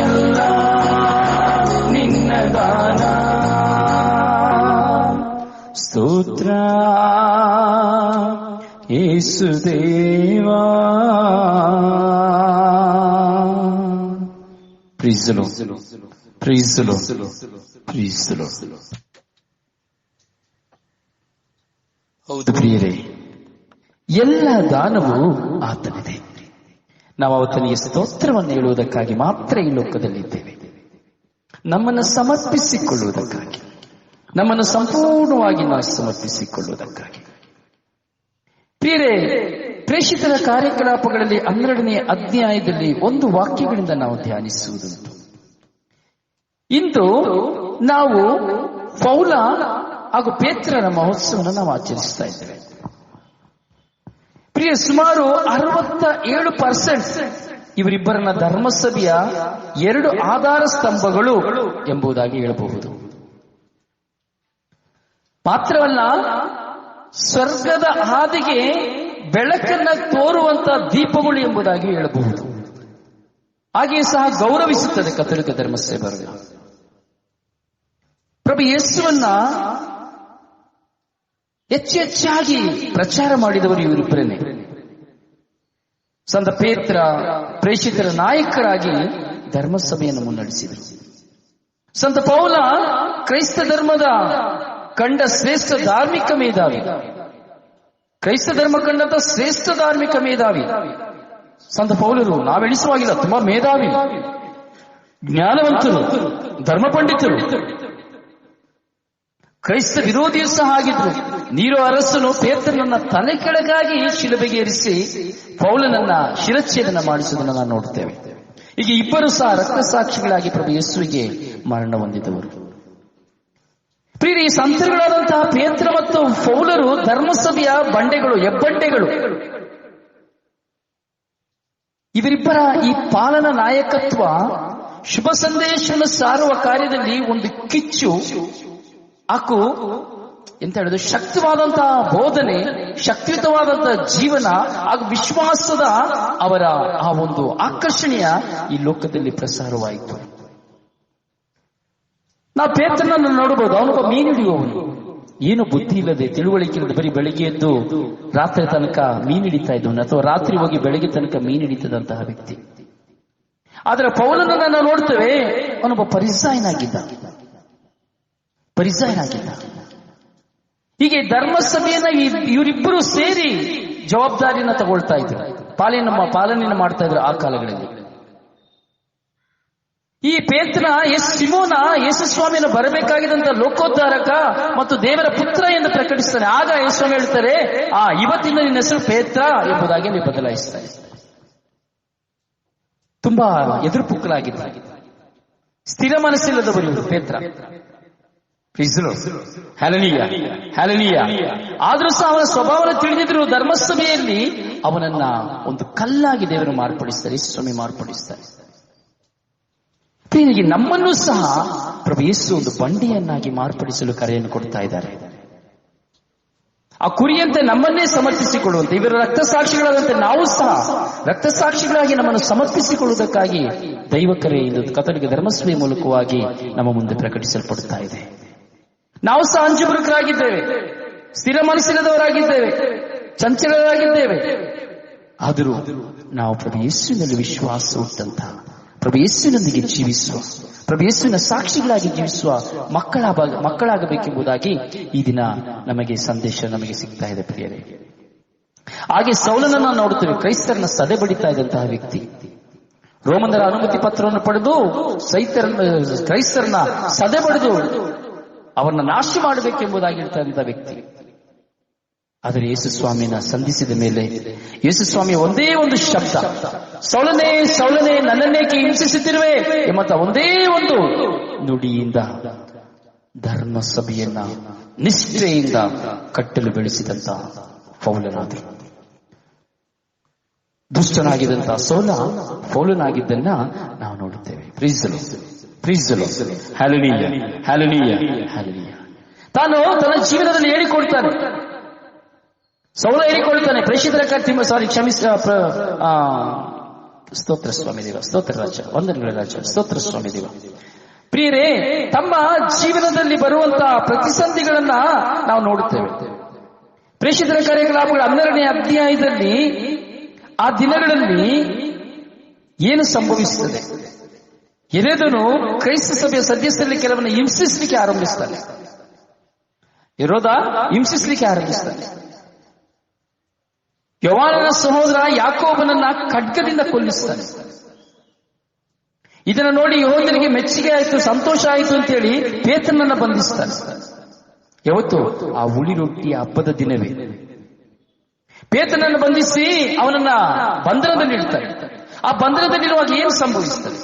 ಎಲ್ಲ ನಿನ್ನ ದಾನ, ಸ್ತೋತ್ರ ಯೇಸುದೇವಾ. Praise the Lord. Praise the Lord. Praise the Lord. ಹೌದು ಪ್ರಿಯರೇ, ಎಲ್ಲ ದಾನವು ಆತನಿದೆ. ನಾವು ಆತನಿಗೆ ಸ್ತೋತ್ರವನ್ನು ಹೇಳುವುದಕ್ಕಾಗಿ ಮಾತ್ರ ಈ ಲೋಕದಲ್ಲಿದ್ದೇವೆ. ನಮ್ಮನ್ನು ಸಮರ್ಪಿಸಿಕೊಳ್ಳುವುದಕ್ಕಾಗಿ, ನಮ್ಮನ್ನು ಸಂಪೂರ್ಣವಾಗಿ ನಾವು ಸಮರ್ಪಿಸಿಕೊಳ್ಳುವುದಕ್ಕಾಗಿ. ಪ್ರಿಯರೇ, ಪ್ರೇಷಿತರ ಕಾರ್ಯಕಲಾಪಗಳಲ್ಲಿ 12ನೇ ಅಧ್ಯಾಯದಲ್ಲಿ ಒಂದು ವಾಕ್ಯಗಳಿಂದ ನಾವು ಧ್ಯಾನಿಸುವುದುಂಟು. ಇಂದು ನಾವು ಪೌಲ ಹಾಗೂ ಪೇತ್ರನ ಮಹೋತ್ಸವವನ್ನು ನಾವು ಆಚರಿಸ್ತಾ ಇದ್ದೇವೆ. ಪ್ರಿಯ, ಸುಮಾರು 67% ಇವರಿಬ್ಬರನ್ನ ಧರ್ಮಸಭೆಯ 2 ಆಧಾರ ಸ್ತಂಭಗಳು ಎಂಬುದಾಗಿ ಹೇಳಬಹುದು. ಮಾತ್ರವಲ್ಲ, ಸ್ವರ್ಗದ ಹಾದಿಗೆ ಬೆಳಕನ್ನ ತೋರುವಂತ ದೀಪಗಳು ಎಂಬುದಾಗಿ ಹೇಳಬಹುದು. ಹಾಗೆಯೇ ಸಹ ಗೌರವಿಸುತ್ತದೆ ಕಥೋಲಿಕ ಧರ್ಮಸಭೆ. ಪ್ರಭು ಯೇಸುವನ್ನ ಹೆಚ್ಚೆಚ್ಚಾಗಿ ಪ್ರಚಾರ ಮಾಡಿದವರು ಇವರಿಬ್ಬರೇ. ಸಂತ ಪೇತ್ರ ಪ್ರೇಷಿತರ ನಾಯಕರಾಗಿ ಧರ್ಮಸಭೆಯನ್ನು ಮುನ್ನಡೆಸಿದರು. ಸಂತ ಪೌಲ ಕ್ರೈಸ್ತ ಧರ್ಮದ ಕಂಡ ಶ್ರೇಷ್ಠ ಧಾರ್ಮಿಕ ಮೇಧಾವಿ, ಕ್ರೈಸ್ತ ಧರ್ಮ ಕಂಡಂತ ಶ್ರೇಷ್ಠ ಧಾರ್ಮಿಕ ಮೇಧಾವಿ. ಸಂತ ಪೌಲರು ನಾವೆಣಿಸುವಾಗಿಲ್ಲ, ತುಂಬಾ ಮೇಧಾವಿ, ಜ್ಞಾನವಂತರು, ಧರ್ಮ ಪಂಡಿತರು, ಕ್ರೈಸ್ತ ವಿರೋಧಿಯೂ ಸಹ ಆಗಿದ್ರು. ನೀರೋ ಅರಸನು ಪೇತ್ರನನ್ನ ತಲೆ ಕೆಳಗಾಗಿ ಶಿಲುಬೆಗೆ ಏರಿಸಿ ಪೌಲನನ್ನ ಶಿರಚ್ಛೇದನ ಮಾಡಿಸುವುದನ್ನು ನಾವು ನೋಡ್ತೇವೆ. ಈಗ ಇಬ್ಬರು ಸಹ ರಕ್ತಸಾಕ್ಷಿಗಳಾಗಿ ಪ್ರಭು ಯೇಸುವಿಗೆ ಮರಣ ಹೊಂದಿದವರು. ಪ್ರಿಯರೇ, ಈ ಸಂತರುಗಳಾದಂತಹ ಪೇತ್ರ ಮತ್ತು ಪೌಲರು ಧರ್ಮಸಭೆಯ ಬಂಡೆಗಳು, ಹೆಬ್ಬಂಡೆಗಳು. ಇವರಿಬ್ಬರ ಈ ಪಾಲನ ನಾಯಕತ್ವ ಶುಭ ಸಂದೇಶವನ್ನು ಸಾರುವ ಕಾರ್ಯದಲ್ಲಿ ಒಂದು ಕಿಚ್ಚು ಹಾಕು ಎಂತ ಹೇಳಿದ್ರು, ಶಕ್ತವಾದಂತಹ ಬೋಧನೆ, ಶಕ್ತಿಯುತವಾದಂತಹ ಜೀವನ ಹಾಗೂ ವಿಶ್ವಾಸದ ಅವರ ಆ ಒಂದು ಆಕರ್ಷಣೆಯ ಈ ಲೋಕದಲ್ಲಿ ಪ್ರಸಾರವಾಯಿತು. ನಾವು ಪೇತ್ರನನ್ನು ನೋಡಬಹುದು. ಅವನೊಬ್ಬ ಮೀನು ಹಿಡಿಯುವವನು, ಏನು ಬುದ್ಧಿ ಇಲ್ಲದೆ, ತಿಳುವಳಿಕೆ ಇಲ್ಲದೆ, ಬರೀ ಬೆಳಿಗ್ಗೆ ಎದ್ದು ರಾತ್ರಿ ತನಕ ಮೀನು ಹಿಡಿತಾ ಇದ್ದವನು, ಅಥವಾ ರಾತ್ರಿ ಹೋಗಿ ಬೆಳಗ್ಗೆ ತನಕ ಮೀನು ಹಿಡಿತದಂತಹ ವ್ಯಕ್ತಿ. ಆದರೆ ಪೌಲನನ್ನು ನಾವು ನೋಡ್ತೇವೆ, ಅವನೊಬ್ಬ ಪರಿಸಾಯನಾಗಿದ್ದ. ಹೀಗೆ ಧರ್ಮಸಭೆಯನ್ನ ಇವರಿಬ್ಬರು ಸೇರಿ ಜವಾಬ್ದಾರಿಯನ್ನ ತಗೊಳ್ತಾ ಇದ್ರು, ಪಾಲನೆಯನ್ನು ಮಾಡ್ತಾ ಇದ್ರು ಆ ಕಾಲಗಳಲ್ಲಿ. ಈ ಪೇತ್ರ ಸಿಮೋನ ಯೇಸುಸ್ವಾಮಿಯನ್ನು ಬರಬೇಕಾಗಿದ್ದಂತ ಲೋಕೋದ್ಧಾರಕ ಮತ್ತು ದೇವರ ಪುತ್ರ ಎಂದು ಪ್ರಕಟಿಸ್ತಾನೆ. ಆಗ ಯೇಸುಸ್ವಾಮಿ ಹೇಳ್ತಾರೆ, ಇವತ್ತಿಂದ ನಿನ್ನ ಹೆಸರು ಪೇತ್ರ ಎಂಬುದಾಗಿ ನೀವು ಬದಲಾಯಿಸ್ತಾರೆ. ತುಂಬಾ ಎದುರುಪುಕ್ಕಲಾಗಿದ್ದ, ಸ್ಥಿರ ಮನಸ್ಸಿಲ್ಲದವರು ಪೇತ್ರ. ಆದ್ರೂ ಸಹ ಅವನ ಸ್ವಭಾವನ ತಿಳಿದಿದ್ರು. ಧರ್ಮಸಭೆಯಲ್ಲಿ ಅವನನ್ನ ಒಂದು ಕಲ್ಲಾಗಿ ದೇವರು ಮಾರ್ಪಡಿಸ್ತಾರೆ, ಯೇಸುಸ್ವಾಮಿ ಮಾರ್ಪಡಿಸ್ತಾರೆ. ಹೀಗೆ ನಮ್ಮನ್ನು ಸಹ ಪ್ರಭು ಯೇಸು ಒಂದು ಬಂಡೆಯನ್ನಾಗಿ ಮಾರ್ಪಡಿಸಲು ಕರೆಯನ್ನು ಕೊಡ್ತಾ ಇದ್ದಾರೆ. ಆ ಕುರಿಯಂತೆ ನಮ್ಮನ್ನೇ ಸಮರ್ಪಿಸಿಕೊಳ್ಳುವಂತೆ, ಇವರ ರಕ್ತಸಾಕ್ಷಿಗಳಾದಂತೆ ನಾವು ಸಹ ರಕ್ತಸಾಕ್ಷಿಗಳಾಗಿ ನಮ್ಮನ್ನು ಸಮರ್ಪಿಸಿಕೊಳ್ಳುವುದಕ್ಕಾಗಿ ದೈವ ಕರೆ ಎಂದು ಕಥೋಲಿಕ ಧರ್ಮಸಭೆಯ ಮೂಲಕವಾಗಿ ನಮ್ಮ ಮುಂದೆ ಪ್ರಕಟಿಸಲ್ಪಡುತ್ತಾ ಇದೆ. ನಾವು ಸಹ ಅಂಜುಬುರುಕರಾಗಿದ್ದೇವೆ, ಸ್ಥಿರ ಮನಸ್ಸಿಲ್ಲದವರಾಗಿದ್ದೇವೆ, ಚಂಚಲರಾಗಿದ್ದೇವೆ. ಆದರೂ ನಾವು ಪ್ರಭು ಯೇಸುವಿನಲ್ಲಿ ವಿಶ್ವಾಸ ಉಂಟಂತ, ಪ್ರಭು ಯೇಸುವಿನೊಂದಿಗೆ ಜೀವಿಸುವ, ಪ್ರಭು ಯೇಸುವಿನ ಸಾಕ್ಷಿಗಳಾಗಿ ಜೀವಿಸುವ ಮಕ್ಕಳಾಗಬೇಕೆಂಬುದಾಗಿ ಈ ದಿನ ನಮಗೆ ಸಂದೇಶ ನಮಗೆ ಸಿಗ್ತಾ ಇದೆ ಪ್ರಿಯರೇ. ಹಾಗೆ ಸೌಲನನ್ನ ನೋಡುತ್ತೇವೆ, ಕ್ರೈಸ್ತರನ್ನ ಸದೆ ಬಡಿತಾ ಇದ್ದಂತಹ ವ್ಯಕ್ತಿ. ರೋಮನರ ಅನುಮತಿ ಪತ್ರವನ್ನು ಪಡೆದು ಕ್ರೈಸ್ತರನ್ನ ಸದೆ ಬಡಿದು ಅವರನ್ನ ನಾಶ ಮಾಡಬೇಕೆಂಬುದಾಗಿ ಹೇಳ್ತಾ ವ್ಯಕ್ತಿ. ಆದರೆ ಯೇಸುಸ್ವಾಮಿನ ಸಂಧಿಸಿದ ಮೇಲೆ ಯೇಸುಸ್ವಾಮಿ ಒಂದೇ ಒಂದು ಶಬ್ದ, ಸೌಲನೇ ಸೌಲನೇ ನನ್ನನ್ನೇಕೆ ಹಿಂಸಿಸುತ್ತಿರುವೆ ಎಂಬಂತ ಒಂದೇ ಒಂದು ನುಡಿಯಿಂದ ಧರ್ಮಸಭೆಯನ್ನ ನಿಷ್ಠೆಯಿಂದ ಕಟ್ಟಲು ಬೆಳೆಸಿದಂತ ಪೌಲನಾದರು. ದುಷ್ಟನಾಗಿದ್ದಂತಹ ಪೌಲನಾಗಿದ್ದನ್ನ ನಾವು ನೋಡುತ್ತೇವೆ. ತಾನು ತನ್ನ ಜೀವನದಲ್ಲಿ ಹೇಳಿಕೊಡ್ತಾನೆ, ಸೌಲ ಹೇಳಿಕೊಳ್ತಾನೆ, ಪ್ರೇಷಿತರ ಸ್ತೋತ್ರ ಸ್ವಾಮಿ ದೇವ, ಸ್ತೋತ್ರ ರಾಜ, ವಂದನೆಗಳ ರಾಜ, ಸ್ತೋತ್ರ ಸ್ವಾಮಿ ದೇವ. ಪ್ರಿಯರೇ, ತಮ್ಮ ಜೀವನದಲ್ಲಿ ಬರುವಂತಹ ಪ್ರತಿಸಂಧಿಗಳನ್ನ ನಾವು ನೋಡುತ್ತೇವೆ. ಪ್ರೇಷಿತರ ಕಾರ್ಯಕಲಾಪಗಳ 12ನೇ ಅಧ್ಯಾಯದಲ್ಲಿ ಆ ದಿನಗಳಲ್ಲಿ ಏನು ಸಂಭವಿಸುತ್ತದೆ? ಹೆರೋದನು ಕ್ರೈಸ್ತ ಸಭೆಯ ಸದಸ್ಯರಲ್ಲಿ ಕೆಲವನ್ನ ಹಿಂಸಿಸಲಿಕ್ಕೆ ಆರಂಭಿಸ್ತಾನೆ. ಹಿಂಸಿಸಲಿಕ್ಕೆ ಆರಂಭಿಸ್ತಾನೆ. ಯೋಹಾನನ ಸಹೋದರ ಯಾಕೋಬನನ್ನ ಖಡ್ಗದಿಂದ ಕೊಲ್ಲಿಸ್ತಾನೆ. ಇದನ್ನು ನೋಡಿ ಯೆಹೂದ್ಯರಿಗೆ ಮೆಚ್ಚುಗೆ ಆಯಿತು, ಸಂತೋಷ ಆಯಿತು ಅಂತೇಳಿ ಪೇತ್ರನನ್ನ ಬಂಧಿಸ್ತಾನೆ. ಯಾವತ್ತು? ಆ ಹುಳಿ ರೊಟ್ಟಿಯ ಹಬ್ಬದ ದಿನವೇ ಪೇತ್ರನನ್ನು ಬಂಧಿಸಿ ಅವನನ್ನ ಬಂಧನದಲ್ಲಿ ಇಡ್ತಾರೆ. ಆ ಬಂಧನದಲ್ಲಿರುವಾಗ ಏನು ಸಂಭವಿಸುತ್ತದೆ?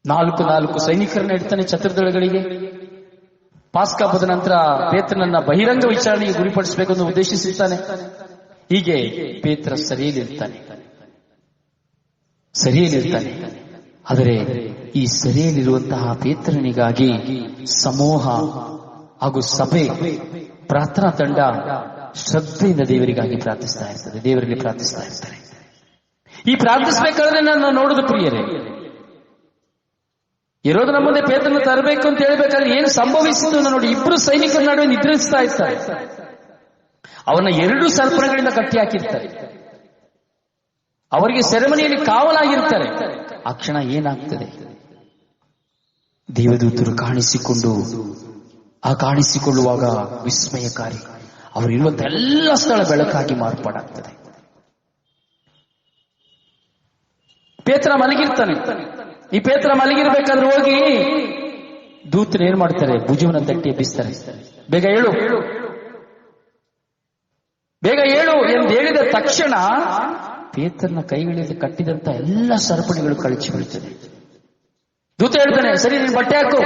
4 ಸೈನಿಕರನ್ನ ಇಡ್ತಾನೆ ಛತ್ರದೊಳಗಳಿಗೆ. ಪಾಸ್ಕಾ ಹಬ್ಬದ ನಂತರ ಪೇತ್ರನನ್ನ ಬಹಿರಂಗ ವಿಚಾರಣೆಗೆ ಗುರಿಪಡಿಸಬೇಕೆಂದು ಉದ್ದೇಶಿಸುತ್ತಾನೆ. ಹೀಗೆ ಪೇತ್ರ ಸರಿಯಲ್ಲಿರ್ತಾನೆ. ಆದರೆ ಈ ಸರಿಯಲ್ಲಿರುವಂತಹ ಪೇತ್ರನಿಗಾಗಿ ಸಮೂಹ ಹಾಗೂ ಸಭೆ, ಪ್ರಾರ್ಥನಾ ತಂಡ ಶ್ರದ್ಧೆಯಿಂದ ದೇವರಿಗಾಗಿ ಪ್ರಾರ್ಥಿಸ್ತಾ ಇರ್ತದೆ, ದೇವರಿಗೆ ಪ್ರಾರ್ಥಿಸ್ತಾ ಇರ್ತಾರೆ. ಈ ಪ್ರಾರ್ಥಿಸಬೇಕಾದ್ರೆ ನಾನು ನೋಡುದು ಪ್ರಿಯರೇ, ಹೆರೋದನ ಮುಂದೆ ಪೇತ್ರನ ತರಬೇಕು ಅಂತ ಹೇಳ್ಬೇಕಾದ್ರೆ ಏನು ಸಂಭವಿಸಿತು ನೋಡಿ. ಇಬ್ರು ಸೈನಿಕರ ನಡುವೆ ನಿದ್ರಿಸ್ತಾ ಇರ್ತಾರೆ. ಅವನ್ನ 2 ಸರ್ಪಗಳಿಂದ ಕಟ್ಟಿ ಹಾಕಿರ್ತಾರೆ. ಅವರಿಗೆ ಸೆರೆಮನಿಯಲ್ಲಿ ಕಾವಲಾಗಿರ್ತಾರೆ. ಆ ಕ್ಷಣ ಏನಾಗ್ತದೆ? ದೇವದೂತರು ಕಾಣಿಸಿಕೊಳ್ಳುವಾಗ ವಿಸ್ಮಯಕಾರಿ. ಅವರಿರುವಂತ ಎಲ್ಲ ಸ್ಥಳ ಬೆಳಕಾಗಿ ಮಾರ್ಪಾಡಾಗ್ತದೆ. ಪೇತ್ರ ಮಲಗಿರ್ತಾನೆ. ಈ ಪೇತ್ರ ಮಲಗಿರ್ಬೇಕಾದ್ರೆ ಹೋಗಿ ದೂತರು ಏನ್ ಮಾಡ್ತಾರೆ? ಭುಜವನ್ನ ತಟ್ಟಿ ಎಬ್ಬಿಸ್ತಾರೆ. ಬೇಗ ಹೇಳು, ಬೇಗ ಹೇಳು ಎಂದು ಹೇಳಿದ ತಕ್ಷಣ ಪೇತ್ರನ ಕೈಗಳಲ್ಲಿ ಕಟ್ಟಿದಂತ ಎಲ್ಲ ಸರಪಣಿಗಳು ಕಳಚಿ ಬೀಳ್ತದೆ. ದೂತ ಹೇಳ್ತಾನೆ, ಸರಿ ನೀನು ಬಟ್ಟೆ ಹಾಕು,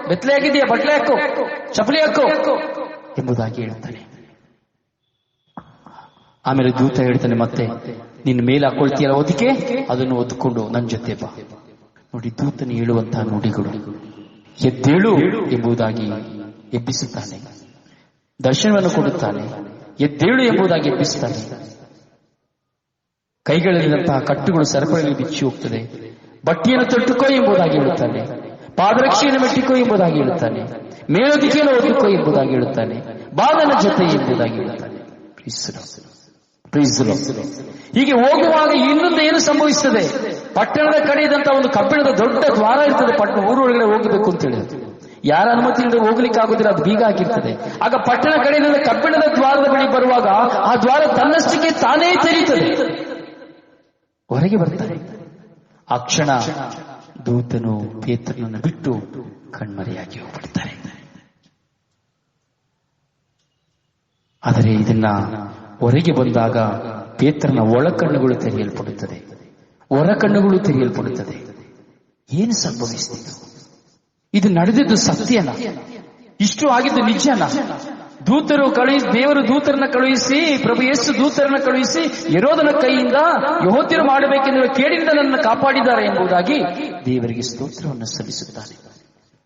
ಬೆತ್ತಲೆ ಆಗಿದೆಯಾ, ಬಟ್ಟೆ ಹಾಕು, ಚಪ್ಪಲಿ ಹಾಕು ಎಂಬುದಾಗಿ ಹೇಳ್ತಾನೆ. ಆಮೇಲೆ ದೂತ ಹೇಳ್ತಾನೆ, ಮತ್ತೆ ನಿನ್ನ ಮೇಲೆ ಹಾಕೊಳ್ತೀಯಲ್ಲ ಒದಿಕೆ, ಅದನ್ನು ಒದ್ಕೊಂಡು ನನ್ನ ಜೊತೆ ಬಾ. ನೋಡಿ, ದೂತನು ಹೇಳುವಂತಹ ನುಡಿಗಳು. ಎದ್ದೇಳು ಎಂಬುದಾಗಿ ಎಬ್ಬಿಸುತ್ತಾನೆ. ದರ್ಶನವನ್ನು ಕೊಡುತ್ತಾನೆ. ಎದ್ದೇಳು ಎಂಬುದಾಗಿ ಎಬ್ಬಿಸುತ್ತಾನೆ. ಕೈಗಳಲ್ಲಿರುವಂತಹ ಕಟ್ಟುಗಳು ಸರಪಳಿಯಲ್ಲಿ ಬಿಚ್ಚಿ ಹೋಗ್ತದೆ. ಬಟ್ಟೆಯನ್ನು ತೊಟ್ಟುಕೋ ಎಂಬುದಾಗಿ ಹೇಳುತ್ತಾನೆ. ಪಾದರಕ್ಷೆಯನ್ನು ಮೆಟ್ಟಿಕೋ ಎಂಬುದಾಗಿ ಹೇಳುತ್ತಾನೆ. ಮೇಲೊದಿಕೆಯನ್ನು ಒದ್ದುಕೋ ಎಂಬುದಾಗಿ ಹೇಳುತ್ತಾನೆ. ಬಾದನ ಜೊತೆ ಎಂಬುದಾಗಿ ಹೇಳುತ್ತಾನೆ. ಹೀಗೆ ಹೋಗುವಾಗ ಇನ್ನೊಂದು ಏನು ಸಂಭವಿಸುತ್ತದೆ? ಪಟ್ಟಣದ ಕಡೆ ಇದ್ದಂತ ಒಂದು ಕಬ್ಬಿಣದ ದೊಡ್ಡ ದ್ವಾರ ಇರ್ತದೆ. ಊರೊಳಗಡೆ ಹೋಗಬೇಕು ಅಂತ ಹೇಳಿದ್ರು. ಯಾರ ಅನುಮತಿ ಇಲ್ಲದೆ ಹೋಗ್ಲಿಕ್ಕೆ ಆಗುದಿಲ್ಲ, ಅದು ಬೀಗ ಹಾಕಿರ್ತದೆ. ಆಗ ಪಟ್ಟಣ ಕಡೆಯಿಂದ ಕಬ್ಬಿಣದ ದ್ವಾರದ ಬಳಿ ಬರುವಾಗ ಆ ದ್ವಾರ ತನ್ನಷ್ಟಕ್ಕೆ ತಾನೇ ತೆರೀತದೆ, ಹೊರಗೆ ಬರ್ತಾರೆ. ಆ ಕ್ಷಣ ದೂತನು ಪೇತ್ರನನ್ನು ಬಿಟ್ಟು ಕಣ್ಮರೆಯಾಗಿ ಹೋಗ್ಬಿಡ್ತಾರೆ. ಆದರೆ ಇದನ್ನ ಹೊರಗೆ ಬಂದಾಗ ಪೇತ್ರನ ಒಳಕಣ್ಣುಗಳು ತೆರೆಯಲ್ಪಡುತ್ತದೆ, ಹೊರ ಕಣ್ಣುಗಳು ತೆರೆಯಲ್ಪಡುತ್ತದೆ. ಏನು ಸಂಭವಿಸಿತು? ಇದು ನಡೆದಿದ್ದು ಸತ್ಯನ? ಇಷ್ಟು ಆಗಿದ್ದು ನಿಜನ? ದೇವರು ದೂತರನ್ನ ಕಳುಹಿಸಿ, ಪ್ರಭು ಯೇಸು ದೂತರನ್ನ ಕಳುಹಿಸಿ ಹೆರೋದನ ಕೈಯಿಂದ ಯೆಹೂದ್ಯರು ಮಾಡಬೇಕೆಂದು ಕೇಡಿನಿಂದ ನನ್ನನ್ನು ಕಾಪಾಡಿದ್ದಾರೆ ಎಂಬುದಾಗಿ ದೇವರಿಗೆ ಸ್ತೋತ್ರವನ್ನು ಸಲ್ಲಿಸುತ್ತಾನೆ.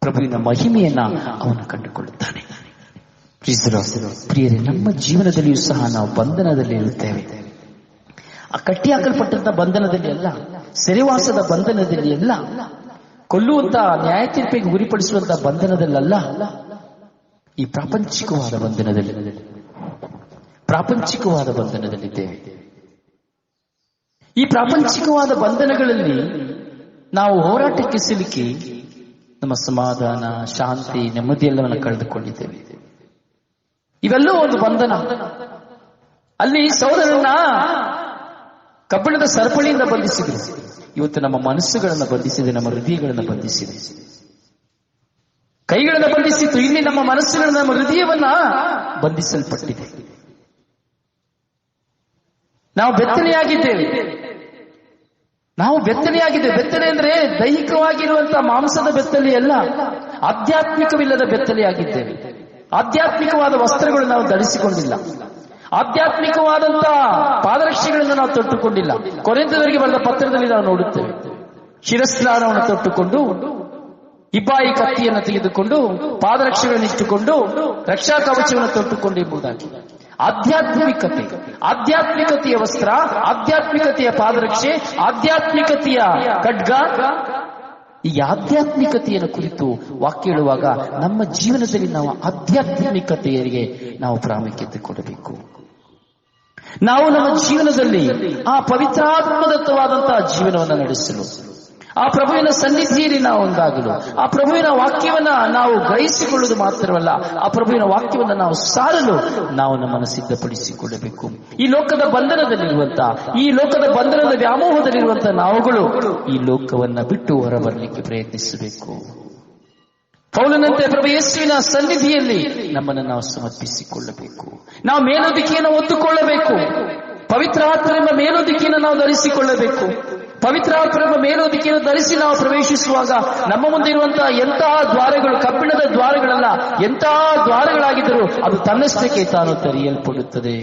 ಪ್ರಭುವಿನ ಮಹಿಮೆಯನ್ನ ಅವನು ಕಂಡುಕೊಳ್ಳುತ್ತಾನೆ. ಪ್ರಿಯರೇ, ನಮ್ಮ ಜೀವನದಲ್ಲಿಯೂ ಸಹ ನಾವು ಬಂಧನದಲ್ಲಿ ಇರುತ್ತೇವೆ. ಆ ಕಟ್ಟಿ ಹಾಕಲ್ಪಟ್ಟಂತ ಬಂಧನದಲ್ಲಿ ಅಲ್ಲ, ಸೆರೆವಾಸದ ಬಂಧನದಲ್ಲಿ ಅಲ್ಲ, ಕೊಲ್ಲುವಂತ ನ್ಯಾಯ ತೀರ್ಪಿಗೆ ಗುರಿಪಡಿಸುವಂತಹ ಬಂಧನದಲ್ಲ, ಈ ಪ್ರಾಪಂಚಿಕವಾದ ಬಂಧನದಲ್ಲಿದ್ದೇವೆ. ಈ ಪ್ರಾಪಂಚಿಕವಾದ ಬಂಧನಗಳಲ್ಲಿ ನಾವು ಹೋರಾಟಕ್ಕೆ ಸಿಲುಕಿ ನಮ್ಮ ಸಮಾಧಾನ, ಶಾಂತಿ, ನೆಮ್ಮದಿಯೆಲ್ಲವನ್ನು ಕಳೆದುಕೊಂಡಿದ್ದೇವೆ. ಇವೆಲ್ಲವೂ ಒಂದು ಬಂಧನ. ಅಲ್ಲಿ ಸಹೋದರನ್ನ ಕಬ್ಬಿಣದ ಸರಪಳಿಯಿಂದ ಬಂಧಿಸಿದೆ. ಇವತ್ತು ನಮ್ಮ ಮನಸ್ಸುಗಳನ್ನು ಬಂಧಿಸಿದೆ, ನಮ್ಮ ಹೃದಯಗಳನ್ನು ಬಂಧಿಸಿದೆ. ಕೈಗಳನ್ನು ಬಂಧಿಸಿತು, ಇಲ್ಲಿ ನಮ್ಮ ಮನಸ್ಸುಗಳನ್ನು, ನಮ್ಮ ಹೃದಯವನ್ನ ಬಂಧಿಸಲ್ಪಟ್ಟಿದೆ. ನಾವು ಬೆತ್ತಲೆಯಾಗಿದ್ದೇವೆ. ಬೆತ್ತಲೆ ಅಂದ್ರೆ ದೈಹಿಕವಾಗಿರುವಂತಹ ಮಾಂಸದ ಬೆತ್ತಲೆ ಅಲ್ಲ, ಆಧ್ಯಾತ್ಮಿಕವಿಲ್ಲದ ಬೆತ್ತಲೆಯಾಗಿದ್ದೇವೆ. ಆಧ್ಯಾತ್ಮಿಕವಾದ ವಸ್ತ್ರಗಳು ನಾವು ಧರಿಸಿಕೊಂಡಿಲ್ಲ, ಆಧ್ಯಾತ್ಮಿಕವಾದಂತಹ ಪಾದರಕ್ಷೆಗಳನ್ನು ನಾವು ತೊಟ್ಟುಕೊಂಡಿಲ್ಲ. ಕೊರಿಂಥದವರಿಗೆ ಬರೆದ ಪತ್ರದಲ್ಲಿ ನಾವು ನೋಡುತ್ತೇವೆ, ಶಿರಸ್ನಾನವನ್ನು ತೊಟ್ಟುಕೊಂಡು, ಇಬ್ಬಾಯಿ ಕತ್ತಿಯನ್ನು ತೆಗೆದುಕೊಂಡು, ಪಾದರಕ್ಷೆಗಳನ್ನು ಇಟ್ಟುಕೊಂಡು, ರಕ್ಷಾ ಕವಚವನ್ನು ತೊಟ್ಟುಕೊಂಡು ಎಂಬುದಾಗಿ ಆಧ್ಯಾತ್ಮಿಕತೆಯ ವಸ್ತ್ರ, ಆಧ್ಯಾತ್ಮಿಕತೆಯ ಪಾದರಕ್ಷೆ, ಆಧ್ಯಾತ್ಮಿಕತೆಯ ಖಡ್ಗ. ಈ ಆಧ್ಯಾತ್ಮಿಕತೆಯನ್ನು ಕುರಿತು ವಾಕ್ಯ ಹೇಳುವಾಗ ನಮ್ಮ ಜೀವನದಲ್ಲಿ ನಾವು ಆಧ್ಯಾತ್ಮಿಕತೆಯರಿಗೆ ನಾವು ಪ್ರಾಮುಖ್ಯತೆ ಕೊಡಬೇಕು. ನಾವು ನಮ್ಮ ಜೀವನದಲ್ಲಿ ಆ ಪವಿತ್ರಾತ್ಮದತ್ತವಾದಂತಹ ಜೀವನವನ್ನು ನಡೆಸಲು, ಆ ಪ್ರಭುವಿನ ಸನ್ನಿಧಿಯಲ್ಲಿ ನಾವು ಒಂದಾಗಲು, ಆ ಪ್ರಭುವಿನ ವಾಕ್ಯವನ್ನ ನಾವು ಗ್ರಹಿಸಿಕೊಳ್ಳುವುದು ಮಾತ್ರವಲ್ಲ, ಆ ಪ್ರಭುವಿನ ವಾಕ್ಯವನ್ನ ನಾವು ಸಾರಲು ನಾವು ನಮ್ಮನ್ನು ಸಿದ್ಧಪಡಿಸಿಕೊಳ್ಳಬೇಕು. ಈ ಲೋಕದ ಬಂಧನದ ವ್ಯಾಮೋಹದಲ್ಲಿರುವಂತಹ ನಾವುಗಳು ಈ ಲೋಕವನ್ನ ಬಿಟ್ಟು ಹೊರಬರಲಿಕ್ಕೆ ಪ್ರಯತ್ನಿಸಬೇಕು. ಪೌಲನಂತೆ ಪ್ರಭು ಯೇಸುವಿನ ಸನ್ನಿಧಿಯಲ್ಲಿ ನಮ್ಮನ್ನು ನಾವು ಸಮರ್ಪಿಸಿಕೊಳ್ಳಬೇಕು. ನಾವು ಮೇಲುದಿಕೆಯನ್ನು ಹೊತ್ತುಕೊಳ್ಳಬೇಕು. ಪವಿತ್ರ ಆತ್ಮನೆಂಬ ಮೇಲುದಿಕೆಯನ್ನು ನಾವು ಧರಿಸಿಕೊಳ್ಳಬೇಕು. ಪವಿತ್ರ ಆತ್ಮನೆಂಬ ಮೇಲುದಿಕೆಯನ್ನು ಧರಿಸಿ ನಾವು ಪ್ರವೇಶಿಸುವಾಗ ನಮ್ಮ ಮುಂದೆ ಇರುವಂತಹ ಎಂತಹ ದ್ವಾರಗಳು ಕಬ್ಬಿಣದ ದ್ವಾರಗಳಲ್ಲ, ಎಂತಹ ದ್ವಾರಗಳಾಗಿದ್ದರೂ ಅದು ತನ್ನಷ್ಟಕ್ಕೆ ತಾನು ತೆರೆಯಲ್ಪಡುತ್ತದೆ.